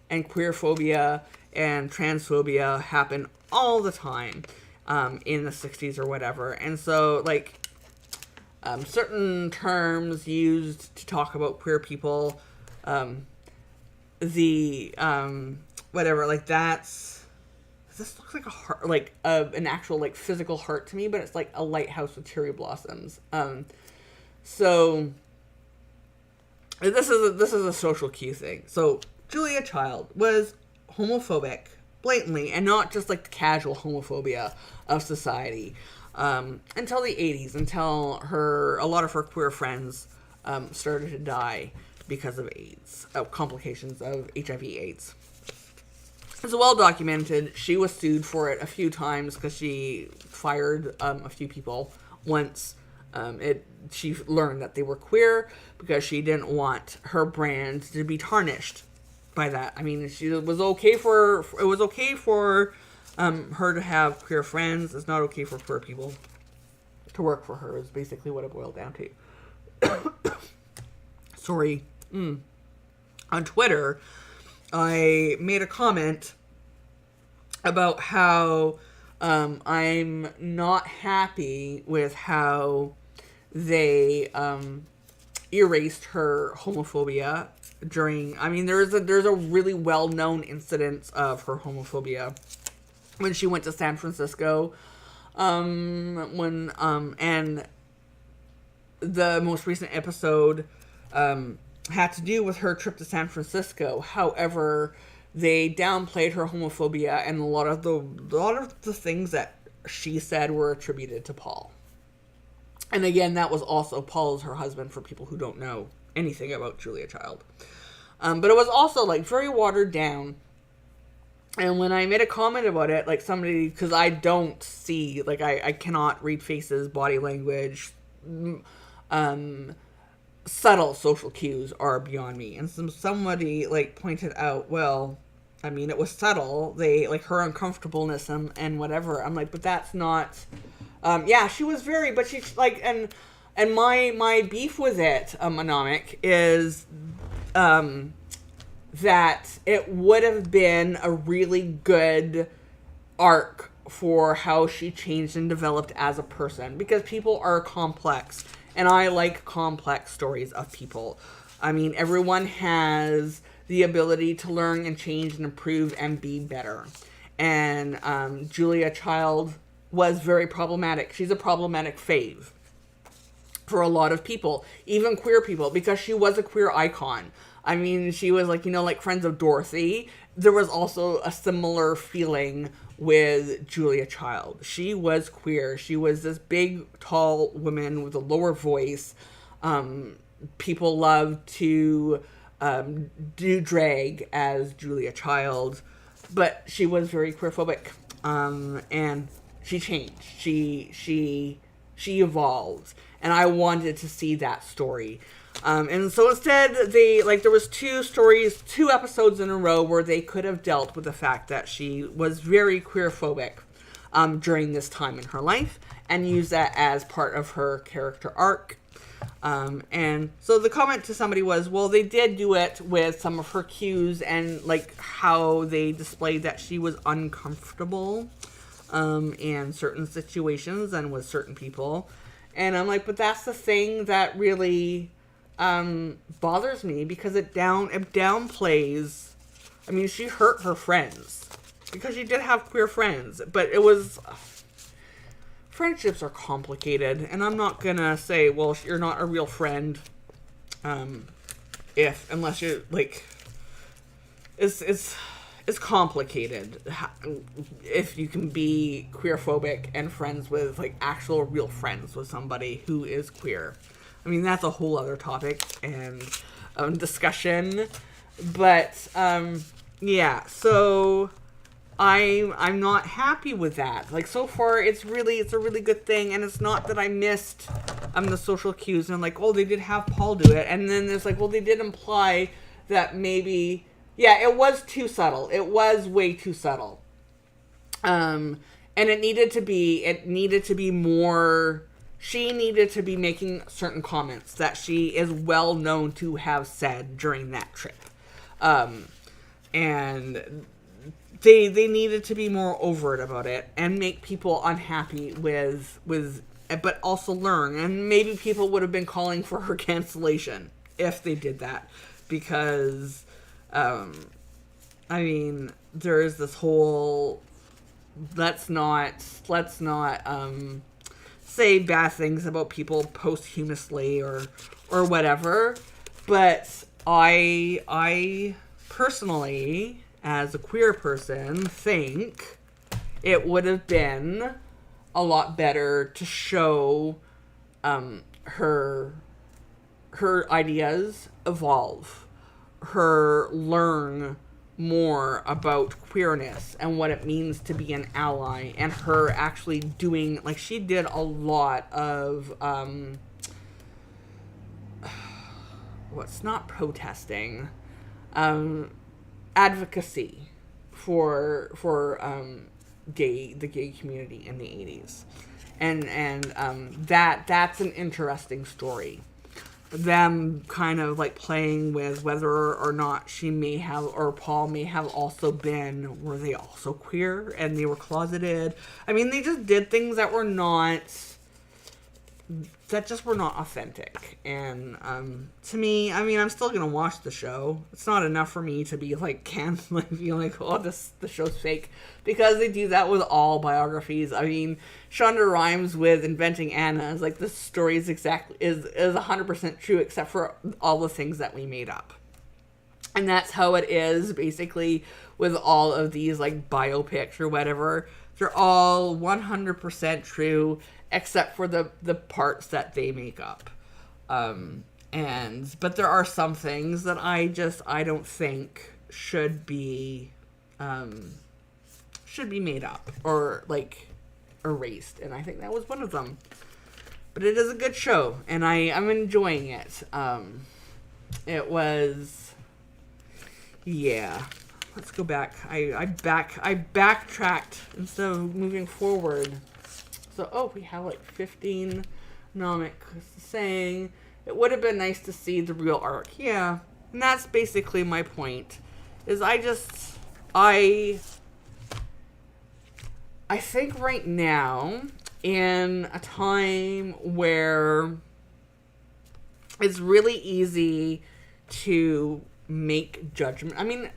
and queerphobia and transphobia happen all the time in the 60s or whatever. And so, like, certain terms used to talk about queer people, whatever, like this looks like a heart, like an actual like physical heart to me, but it's like a lighthouse with cherry blossoms. So this is a social cue thing. So Julia Child was homophobic blatantly, and not just like the casual homophobia of society, until the 80s, until a lot of her queer friends started to die because of AIDS, complications of HIV/AIDS. It's well documented. She was sued for it a few times because she fired a few people once. She learned that they were queer because she didn't want her brand to be tarnished by that. I mean, it was okay for her to have queer friends. It's not okay for queer people to work for her, is basically what it boiled down to. Sorry. On Twitter, I made a comment about how I'm not happy with how they erased her homophobia during. I mean, there's a really well-known incident of her homophobia when she went to San Francisco. And the most recent episode had to do with her trip to San Francisco. However, they downplayed her homophobia, and a lot of the things that she said were attributed to Paul. And again, that was also Paul is her husband, for people who don't know anything about Julia Child. But it was also like very watered down. And when I made a comment about it, like somebody, because I don't see, like I cannot read faces, body language, subtle social cues are beyond me. And somebody like pointed out, well, I mean, it was subtle. They like her uncomfortableness and whatever. I'm like, but that's not. Yeah, she was very, but she's like, and my beef with it, Anomic, is that it would have been a really good arc for how she changed and developed as a person, because people are complex. And I like complex stories of people. I mean, everyone has the ability to learn and change and improve and be better. And Julia Child was very problematic. She's a problematic fave for a lot of people, even queer people, because she was a queer icon. I mean, she was like, like Friends of Dorothy. There was also a similar feeling with Julia Child. She was queer. She was this big, tall woman with a lower voice. People loved to do drag as Julia Child, but she was very queerphobic. And she changed. She evolved, and I wanted to see that story. And so instead, there was two episodes in a row where they could have dealt with the fact that she was very queerphobic during this time in her life, and use that as part of her character arc. And so the comment to somebody was, well, they did do it with some of her cues and like how they displayed that she was uncomfortable in certain situations and with certain people. And I'm like, but that's the thing that really bothers me, because it downplays. I mean, she hurt her friends because she did have queer friends, but it was friendships are complicated, and I'm not gonna say, well, you're not a real friend unless you're like it's complicated if you can be queerphobic and friends with like actual real friends with somebody who is queer. I mean, that's a whole other topic and discussion. But yeah, so I'm not happy with that. Like, so far, it's a really good thing, and it's not that I missed the social cues, and I'm like, oh, they did have Paul do it, and then there's like, well, they did imply that maybe, yeah, it was too subtle. It was way too subtle. And it needed to be more, she needed to be making certain comments that she is well known to have said during that trip. And they needed to be more overt about it and make people unhappy with, but also learn. And maybe people would have been calling for her cancellation if they did that, because, I mean, there is this whole, let's not say bad things about people posthumously or whatever. But I personally, as a queer person, think it would have been a lot better to show her ideas evolve, her learn more about queerness and what it means to be an ally, and her actually doing, like, she did a lot of what's not protesting, advocacy for the gay community in the 80s, and that's an interesting story. Them kind of like playing with whether or not she may have, or Paul may have also been, were they also queer and they were closeted? I mean, they just did things that were not authentic. And to me, I mean, I'm still gonna watch the show. It's not enough for me to be like feeling like, oh, the show's fake, because they do that with all biographies. I mean, Shonda Rhimes with Inventing Anna is like, this story is 100% true except for all the things that we made up. And that's how it is basically with all of these like biopics or whatever. They're all 100% true except for the parts that they make up. But there are some things that I don't think should be made up or like erased, and I think that was one of them. But it is a good show, and I'm enjoying it. It was, yeah. Let's go back. I backtracked instead of moving forward. So, we have like 15 Nomic saying it would have been nice to see the real arc. Yeah, and that's basically my point. Is I think right now, in a time where it's really easy to make judgment. I mean,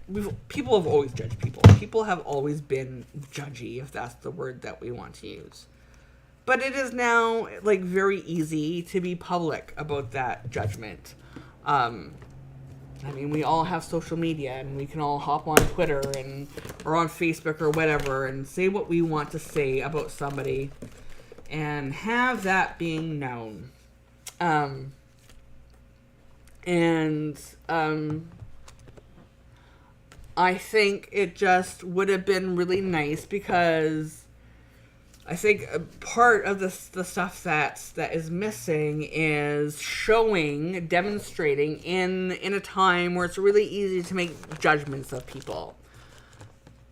people have always judged people. People have always been judgy, if that's the word that we want to use. But it is now, like, very easy to be public about that judgment. I mean, we all have social media, and we can all hop on Twitter or on Facebook or whatever and say what we want to say about somebody and have that being known. I think it just would have been really nice, because I think a part of the stuff that is missing is demonstrating in a time where it's really easy to make judgments of people.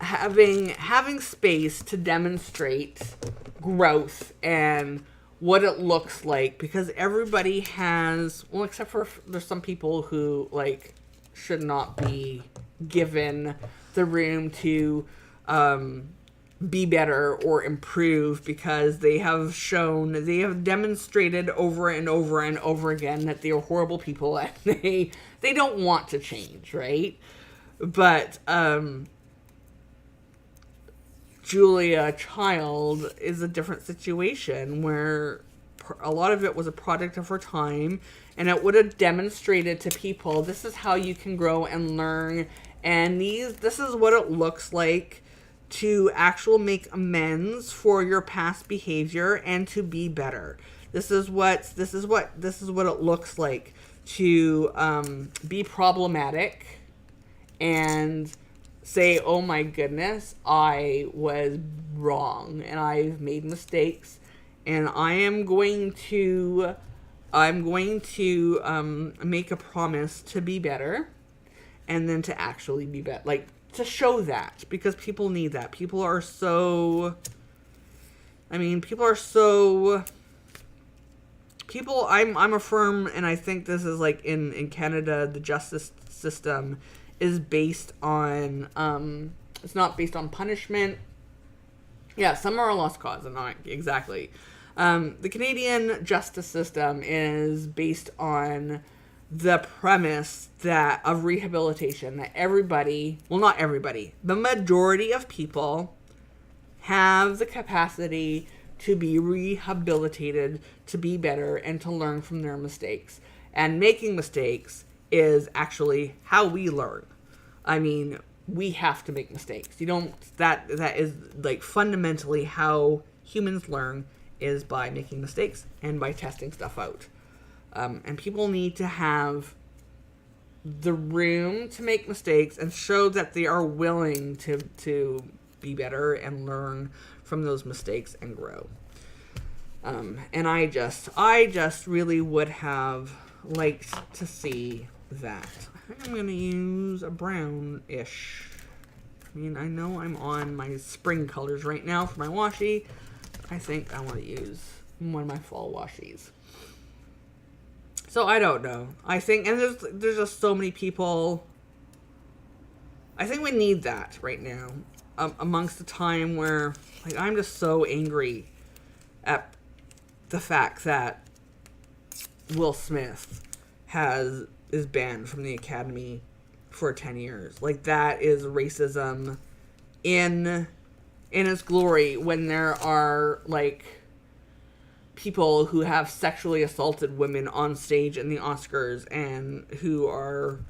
Having space to demonstrate growth and what it looks like, because everybody has, well, except for there's some people who like should not be given the room to be better or improve, because they have demonstrated over and over and over again that they are horrible people and they don't want to change, right? But Julia Child is a different situation, where a lot of it was a product of her time, and it would have demonstrated to people, this is how you can grow and learn, and this is what it looks like to actually make amends for your past behavior and to be better. This is what it looks like to be problematic and say, oh my goodness, I was wrong and I've made mistakes, and I'm going to make a promise to be better, and then to actually be better, like to show that, because people need that. I'm a firm, and I think this is like in Canada, the justice system is based on, it's not based on punishment. Yeah, some are a lost cause, and not exactly. The Canadian justice system is based on the premise of rehabilitation, that everybody, well, not everybody, the majority of people have the capacity to be rehabilitated, to be better, and to learn from their mistakes. And making mistakes is actually how we learn. I mean, we have to make mistakes. That is like fundamentally how humans learn, is by making mistakes and by testing stuff out. And people need to have the room to make mistakes and show that they are willing to be better and learn from those mistakes and grow. And I just really would have liked to see that. I think I'm going to use a brownish. I mean, I know I'm on my spring colors right now for my washi. I think I want to use one of my fall washies. So I don't know. I think, and there's just so many people. I think we need that right now, amongst the time where, like, I'm just so angry at the fact that Will Smith is banned from the Academy for 10 years. Like, that is racism in its glory, when there are, like, people who have sexually assaulted women on stage in the Oscars and who are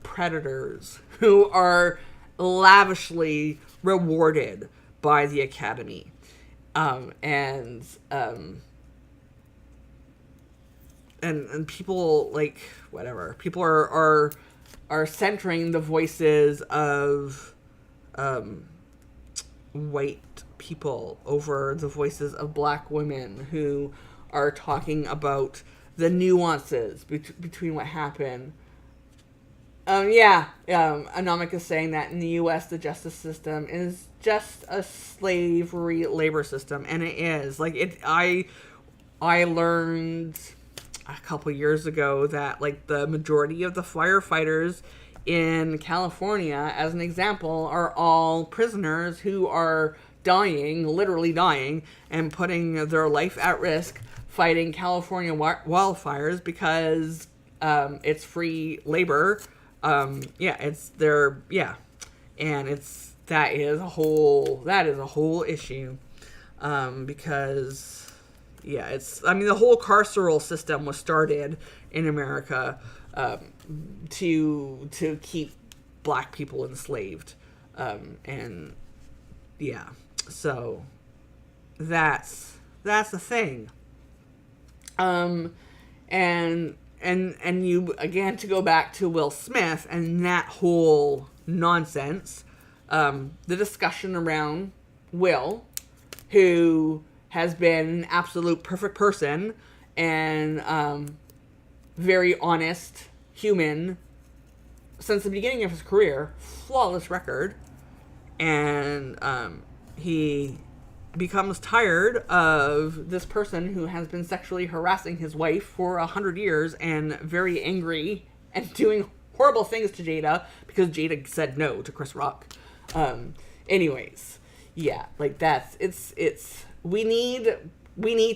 predators, who are lavishly rewarded by the Academy. And people, like, whatever. People are centering the voices of white people over the voices of black women, who are talking about the nuances between what happened. Anomik is saying that in the U.S. the justice system is just a slavery labor system, and it is. Like, I learned a couple years ago that, like, the majority of the firefighters in California, as an example, are all prisoners who are literally dying, and putting their life at risk fighting California wildfires because it's free labor. And that is a whole issue, because the whole carceral system was started in America to keep black people enslaved, so that's the thing. And you, again, to go back to Will Smith and that whole nonsense, the discussion around Will, who has been an absolute perfect person and very honest human since the beginning of his career, flawless record, and he becomes tired of this person who has been sexually harassing his wife for 100 years and very angry and doing horrible things to Jada because Jada said no to Chris Rock. Anyways, yeah, like we need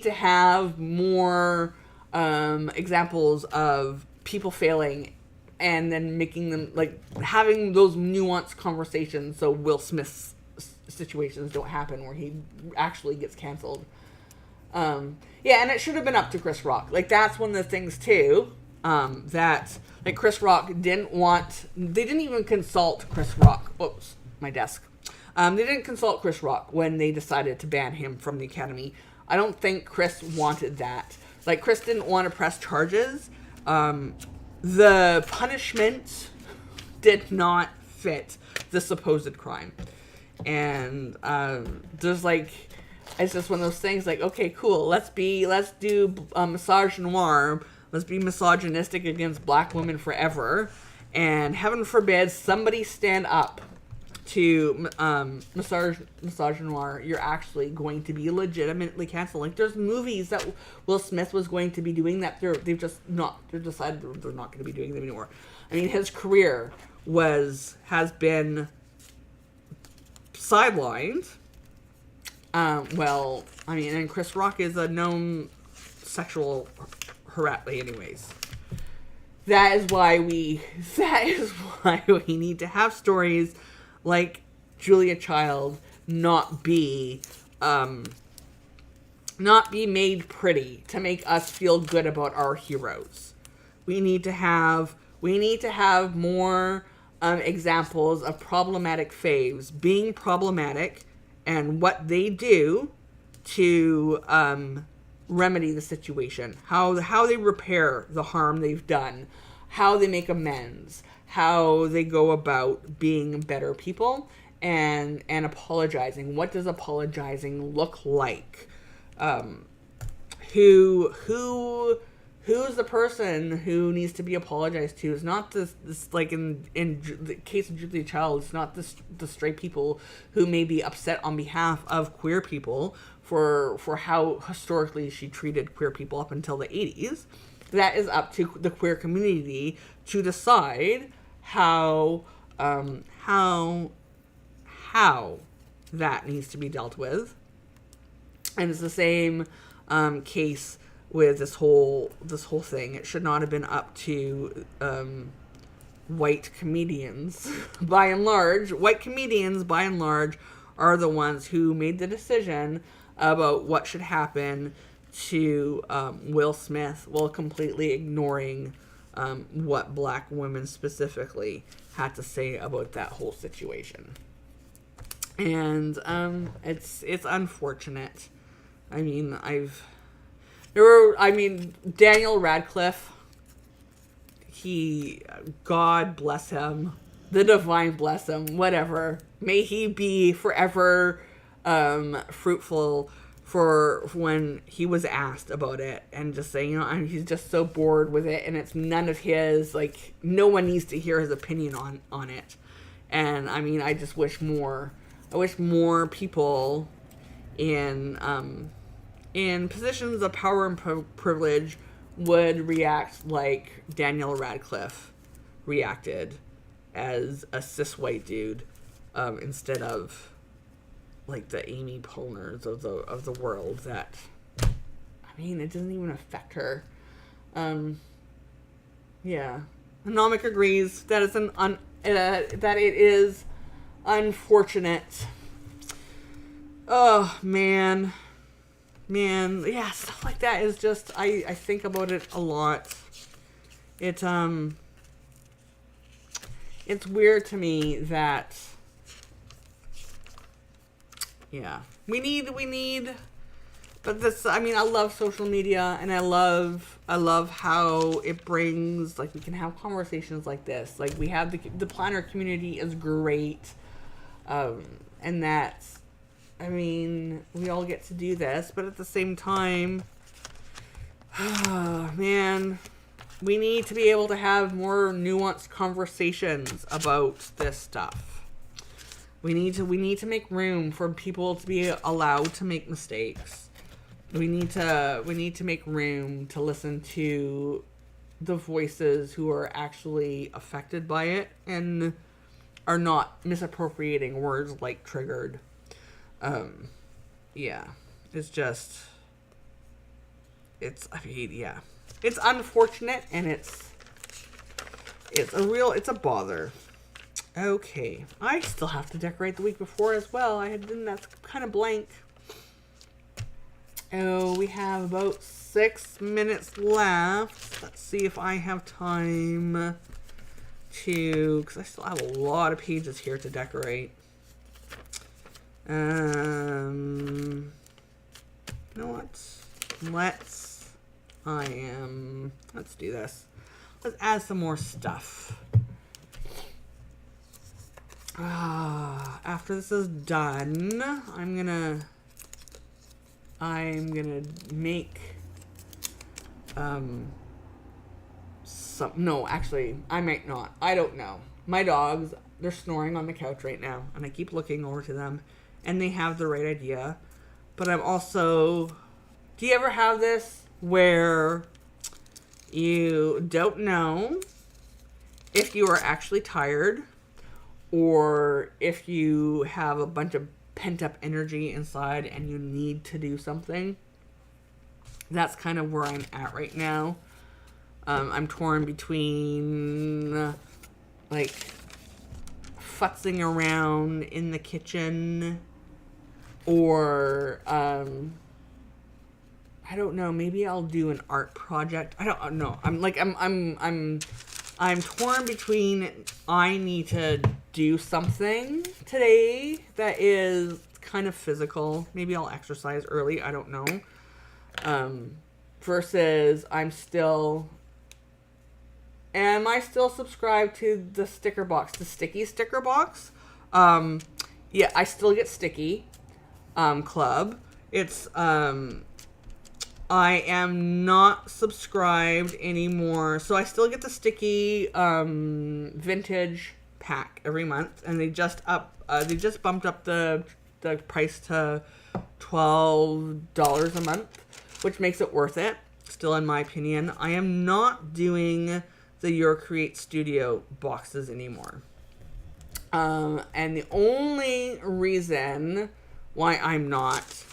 to have more examples of people failing and then making them, like, having those nuanced conversations so Will Smith's situations don't happen where he actually gets canceled. And it should have been up to Chris Rock. Like, that's one of the things too, that, like, Chris Rock they didn't even consult Chris Rock. Oops, my desk. They didn't consult Chris Rock when they decided to ban him from the Academy. I don't think Chris wanted that. Like, Chris didn't want to press charges. The punishment did not fit the supposed crime. And there's like, it's just one of those things like, okay, cool, let's do misogynoir, let's be misogynistic against black women forever, and heaven forbid somebody stand up to misogynoir, you're actually going to be legitimately canceled. Like, there's movies that Will Smith was going to be doing that they've decided they're not going to be doing them anymore. I mean, his career has been sidelined. Well, I mean, and Chris Rock is a known sexual harassment anyways. That is why we need to have stories like Julia Child not be made pretty to make us feel good about our heroes. We need to have more examples of problematic faves being problematic and what they do to remedy the situation, how they repair the harm they've done, how they make amends, how they go about being better people and apologizing. What does apologizing look like? Who's the person who needs to be apologized to? Is not this like in the case of Julia Child, it's not the straight people who may be upset on behalf of queer people for how historically she treated queer people up until the 80s. That is up to the queer community to decide how that needs to be dealt with. And it's the same case with this whole thing. It should not have been up to white comedians. By and large, white comedians, by and large, are the ones who made the decision about what should happen to Will Smith, while completely ignoring what black women specifically had to say about that whole situation. And it's unfortunate. I mean, Daniel Radcliffe, God bless him, the divine bless him, whatever. May he be forever fruitful for when he was asked about it, and just saying, he's just so bored with it, and it's none of his, like, no one needs to hear his opinion on it. And I mean, I wish more people in positions of power and privilege would react like Daniel Radcliffe reacted as a cis white dude, instead of like the Amy Poehlers of the world. That, I mean, it doesn't even affect her. Yeah, Anomic agrees that it's that it is unfortunate. Oh man, yeah, stuff like that is just, I think about it a lot. It's weird to me that, yeah, we need, but this, I mean, I love social media, and I love how it brings, like, we can have conversations like this. Like, we have the planner community is great, and that's, I mean, we all get to do this, but at the same time, man, we need to be able to have more nuanced conversations about this stuff. We need to make room for people to be allowed to make mistakes. We need to make room to listen to the voices who are actually affected by it and are not misappropriating words like triggered. Yeah, it's unfortunate, and it's a bother. Okay, I still have to decorate the week before as well. That's kind of blank. Oh, we have about 6 minutes left. Let's see if I have time because I still have a lot of pages here to decorate. You know what? Let's do this. Let's add some more stuff. After this is done, I'm gonna make no, actually, I might not. I don't know. My dogs, they're snoring on the couch right now, and I keep looking over to them, and they have the right idea. But I'm also... Do you ever have this where you don't know if you are actually tired or if you have a bunch of pent-up energy inside and you need to do something? That's kind of where I'm at right now. I'm torn between, like, futzing around in the kitchen or, I don't know, maybe I'll do an art project. I don't know. I'm torn between I need to do something today that is kind of physical. Maybe I'll exercise early. I don't know. Versus am I still subscribed to the sticker box, the sticky sticker box? Yeah, I still get sticky, club. It's, I am not subscribed anymore. So I still get the sticky, vintage pack every month. And they just bumped up the price to $12 a month, which makes it worth it. Still, in my opinion, I am not doing the Your Create Studio boxes anymore. And the only reason why I'm not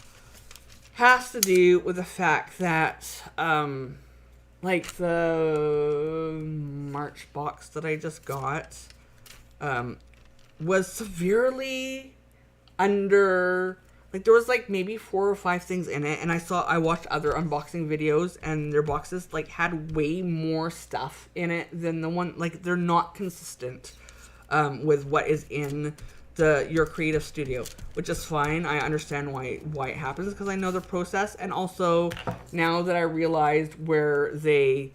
has to do with the fact that, like the March box that I just got, was severely under... Like, there was, like, maybe 4 or 5 things in it, and I watched other unboxing videos, and their boxes, like, had way more stuff in it than the one... Like, they're not consistent with what is in your creative studio, which is fine. I understand why it happens, because I know the process, and also, now that I realized where they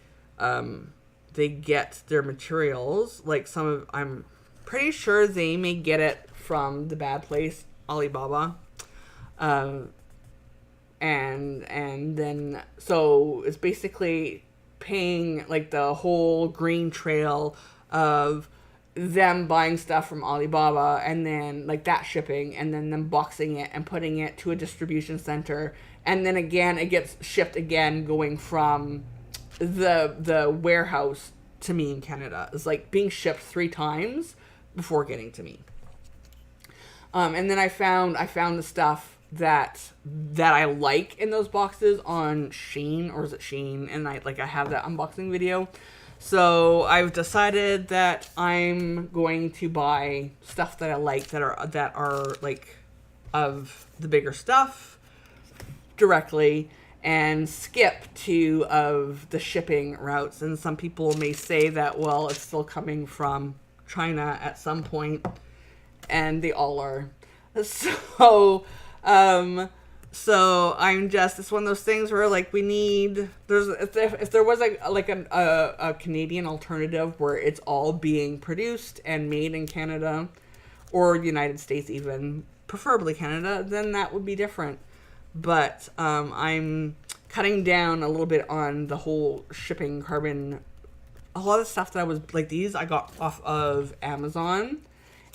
get their materials, like, I'm pretty sure they may get it from the bad place, Alibaba. And then, so it's basically paying, like, the whole green trail of them buying stuff from Alibaba, and then, like, that shipping, and then them boxing it and putting it to a distribution center, and then again it gets shipped again, going from the warehouse to me in Canada. It's like being shipped 3 times before getting to me. And then I found the stuff that I like in those boxes on Shein, or is it Shein? And I have that unboxing video. So I've decided that I'm going to buy stuff that I like that are like of the bigger stuff directly, and skip 2 of the shipping routes. And some people may say that, well, it's still coming from China at some point, and they all are. So I'm just, it's one of those things where, like, if there was a Canadian alternative where it's all being produced and made in Canada, or the United States even, preferably Canada, then that would be different. But I'm cutting down a little bit on the whole shipping carbon. A lot of stuff that I was, like, these I got off of Amazon.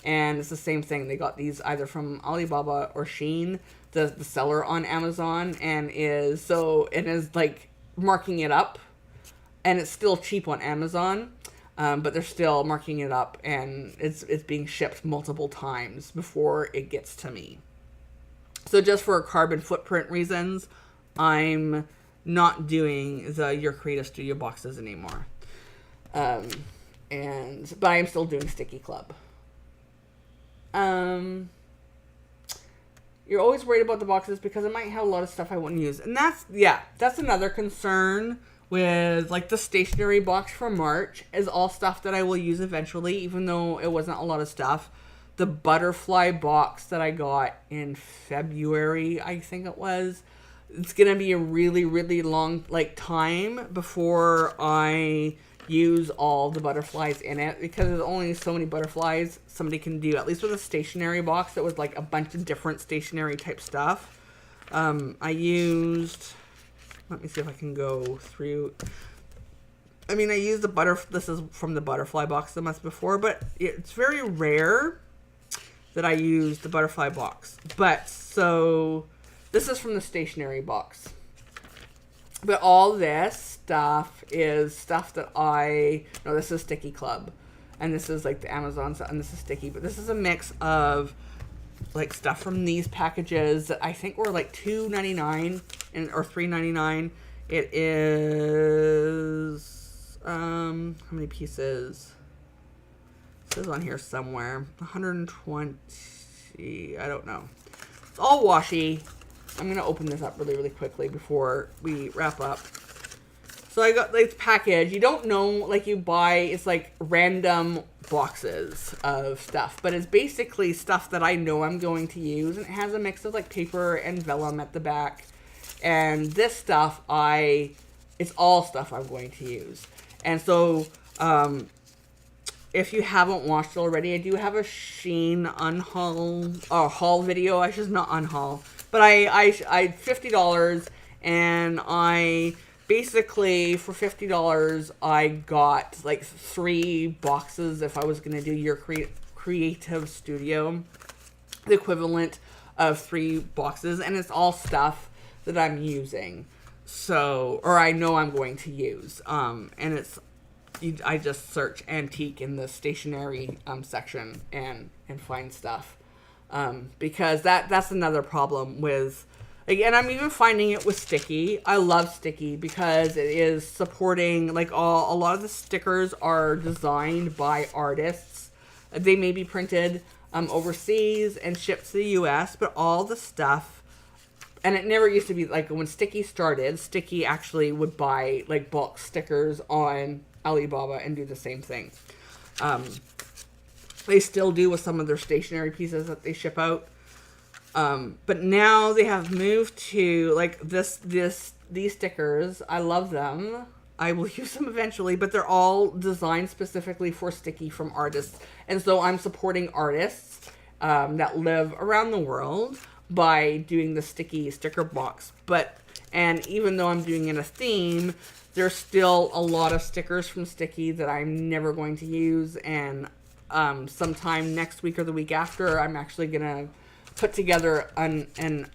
And it's the same thing. They got these either from Alibaba or Shein, the seller on Amazon, and it is like marking it up, and it's still cheap on Amazon, but they're still marking it up, and it's being shipped multiple times before it gets to me. So just for carbon footprint reasons, I'm not doing the Your Creative Studio boxes anymore. But I am still doing Sticky Club. You're always worried about the boxes because it might have a lot of stuff I wouldn't use. And that's another concern with, like, the stationery box for March is all stuff that I will use eventually, even though it wasn't a lot of stuff. The butterfly box that I got in February, I think it was, it's gonna be a really, really long time before I use all the butterflies in it, because there's only so many butterflies somebody can do, at least with a stationery box that was like a bunch of different stationery type stuff. I used, let me see if I can go through. I mean, I used this is from the butterfly box the month before, but it's very rare that I use the butterfly box. But so this is from the stationery box. But all this stuff is stuff that no, this is Sticky Club. And this is like the Amazon stuff, and this is Sticky. But this is a mix of like stuff from these packages that I think were like $2.99 or $3.99. It is, how many pieces? It says on here somewhere. 120, I don't know. It's all washi. I'm going to open this up really, really quickly before we wrap up. So I got this package. You don't know, like you buy, it's like random boxes of stuff. But it's basically stuff that I know I'm going to use. And it has a mix of like paper and vellum at the back. And this stuff, it's all stuff I'm going to use. And so, if you haven't watched it already, I do have a Shein haul video. I should not unhaul. But I $50, and I basically, for $50, I got like 3 boxes if I was going to do your creative studio. The equivalent of 3 boxes, and it's all stuff that I'm using. So, or I know I'm going to use. And I just search antique in the stationery section and find stuff. Because that's another problem with, and I'm even finding it with Sticky. I love Sticky because it is supporting, like, a lot of the stickers are designed by artists. They may be printed overseas and shipped to the US, but all the stuff, and it never used to be, like, when Sticky started, Sticky actually would buy, like, bulk stickers on Alibaba and do the same thing. They still do with some of their stationery pieces that they ship out. But now they have moved to, like, these stickers. I love them. I will use them eventually, but they're all designed specifically for Sticky from artists. And so I'm supporting artists that live around the world by doing the Sticky sticker box. And even though I'm doing it in a theme, there's still a lot of stickers from Sticky that I'm never going to use. And sometime next week or the week after, I'm actually going to put together an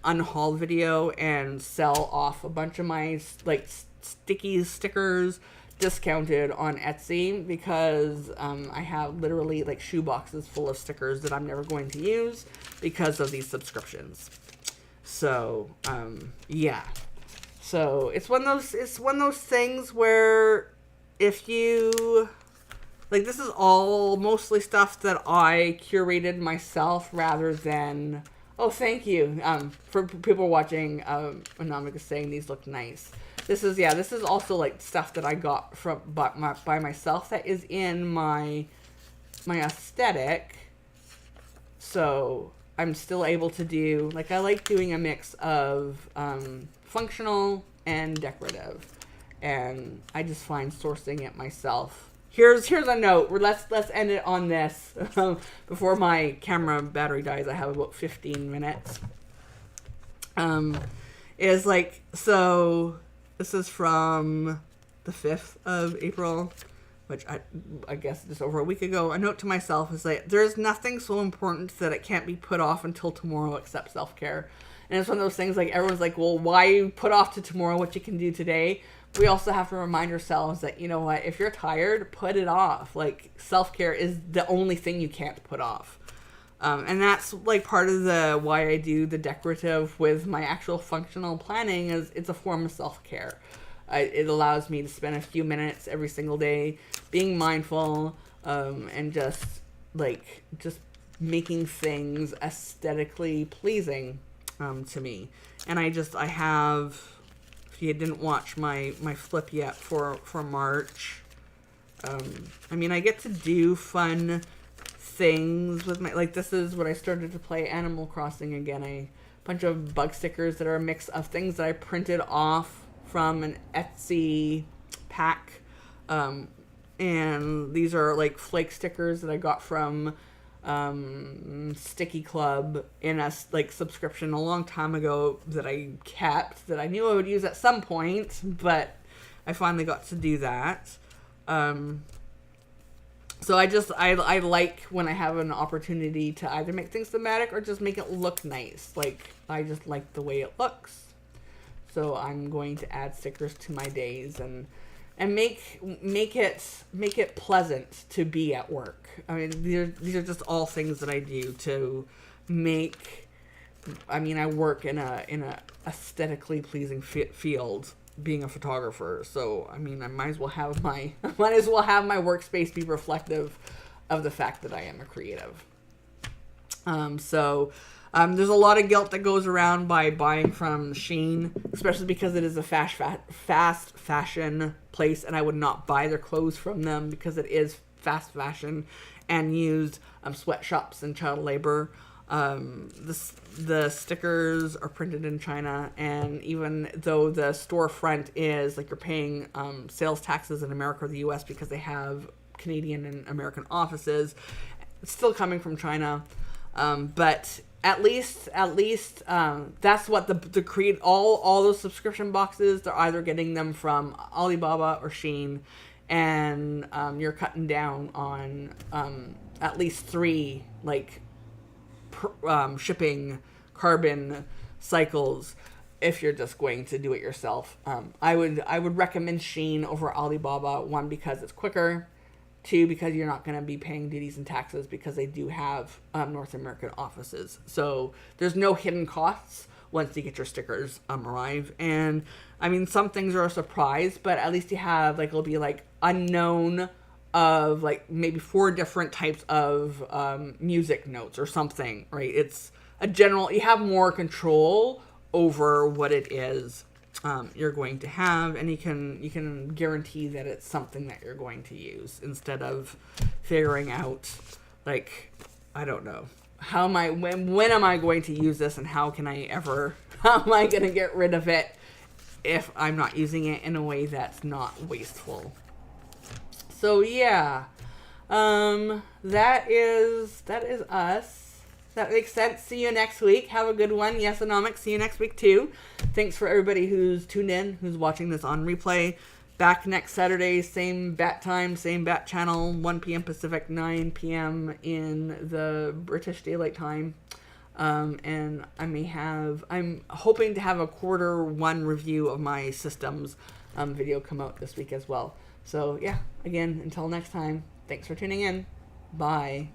unhaul video and sell off a bunch of my like Sticky stickers discounted on Etsy, because I have literally like shoe boxes full of stickers that I'm never going to use because of these subscriptions. So yeah, so it's one of those things where if you like, this is all mostly stuff that I curated myself rather than, oh, thank you for people watching. Anamika saying these look nice. This is also like stuff that I got from by myself that is in my aesthetic. So I'm still able to do, like, I like doing a mix of functional and decorative, and I just find sourcing it myself. Here's a note. Let's end it on this before my camera battery dies. I have about 15 minutes. Is like, so this is from the 5th of April, which I guess just over a week ago. A note to myself is like, there's nothing so important that it can't be put off until tomorrow except self-care. And it's one of those things, like, everyone's like, well, why put off to tomorrow what you can do today? We also have to remind ourselves that, you know what, if you're tired, put it off. Like, self-care is the only thing you can't put off. And that's, like, part of the why I do the decorative with my actual functional planning, is it's a form of self-care. It allows me to spend a few minutes every single day being mindful, and just making things aesthetically pleasing to me. And I have, if you didn't watch my flip yet for March, I mean, I get to do fun things with my, like, this is when I started to play Animal Crossing again. A bunch of bug stickers that are a mix of things that I printed off from an Etsy pack. And these are like flake stickers that I got from Sticky Club in a like subscription a long time ago that I kept, that I knew I would use at some point, but I finally got to do that. So I like when I have an opportunity to either make things thematic or just make it look nice. Like, I just like the way it looks. So I'm going to add stickers to my days and make it pleasant to be at work. I mean, these are just all things that I do to make. I mean, I work in a aesthetically pleasing field, being a photographer. So I mean, I might as well have my workspace be reflective of the fact that I am a creative. There's a lot of guilt that goes around by buying from Shein, especially because it is a fast fashion place, and I would not buy their clothes from them because it is fast fashion and used sweatshops and child labor. The stickers are printed in China, and even though the storefront is like, you're paying sales taxes in America or the US because they have Canadian and American offices, it's still coming from China. But at least that's what the create all those subscription boxes, they're either getting them from Alibaba or Shein, and you're cutting down on at least 3 like shipping carbon cycles if you're just going to do it yourself. I would recommend Shein over Alibaba. 1, because it's quicker. 2, because you're not going to be paying duties and taxes because they do have North American offices. So there's no hidden costs once you get your stickers arrive. And I mean, some things are a surprise, but at least you have, like, it'll be like unknown of like maybe 4 different types of music notes or something, right? It's a general, you have more control over what it is you're going to have, and you can guarantee that it's something that you're going to use, instead of figuring out, like, I don't know, when am I going to use this, and how am I going to get rid of it if I'm not using it in a way that's not wasteful. So yeah, that is us. That makes sense. See you next week. Have a good one. Yesonomics. See you next week too. Thanks for everybody who's tuned in, who's watching this on replay. Back next Saturday, same bat time, same bat channel, 1 p.m. Pacific, 9 p.m. in the British Daylight Time. And I'm hoping to have a Q1 review of my systems video come out this week as well. So yeah, again, until next time, thanks for tuning in. Bye.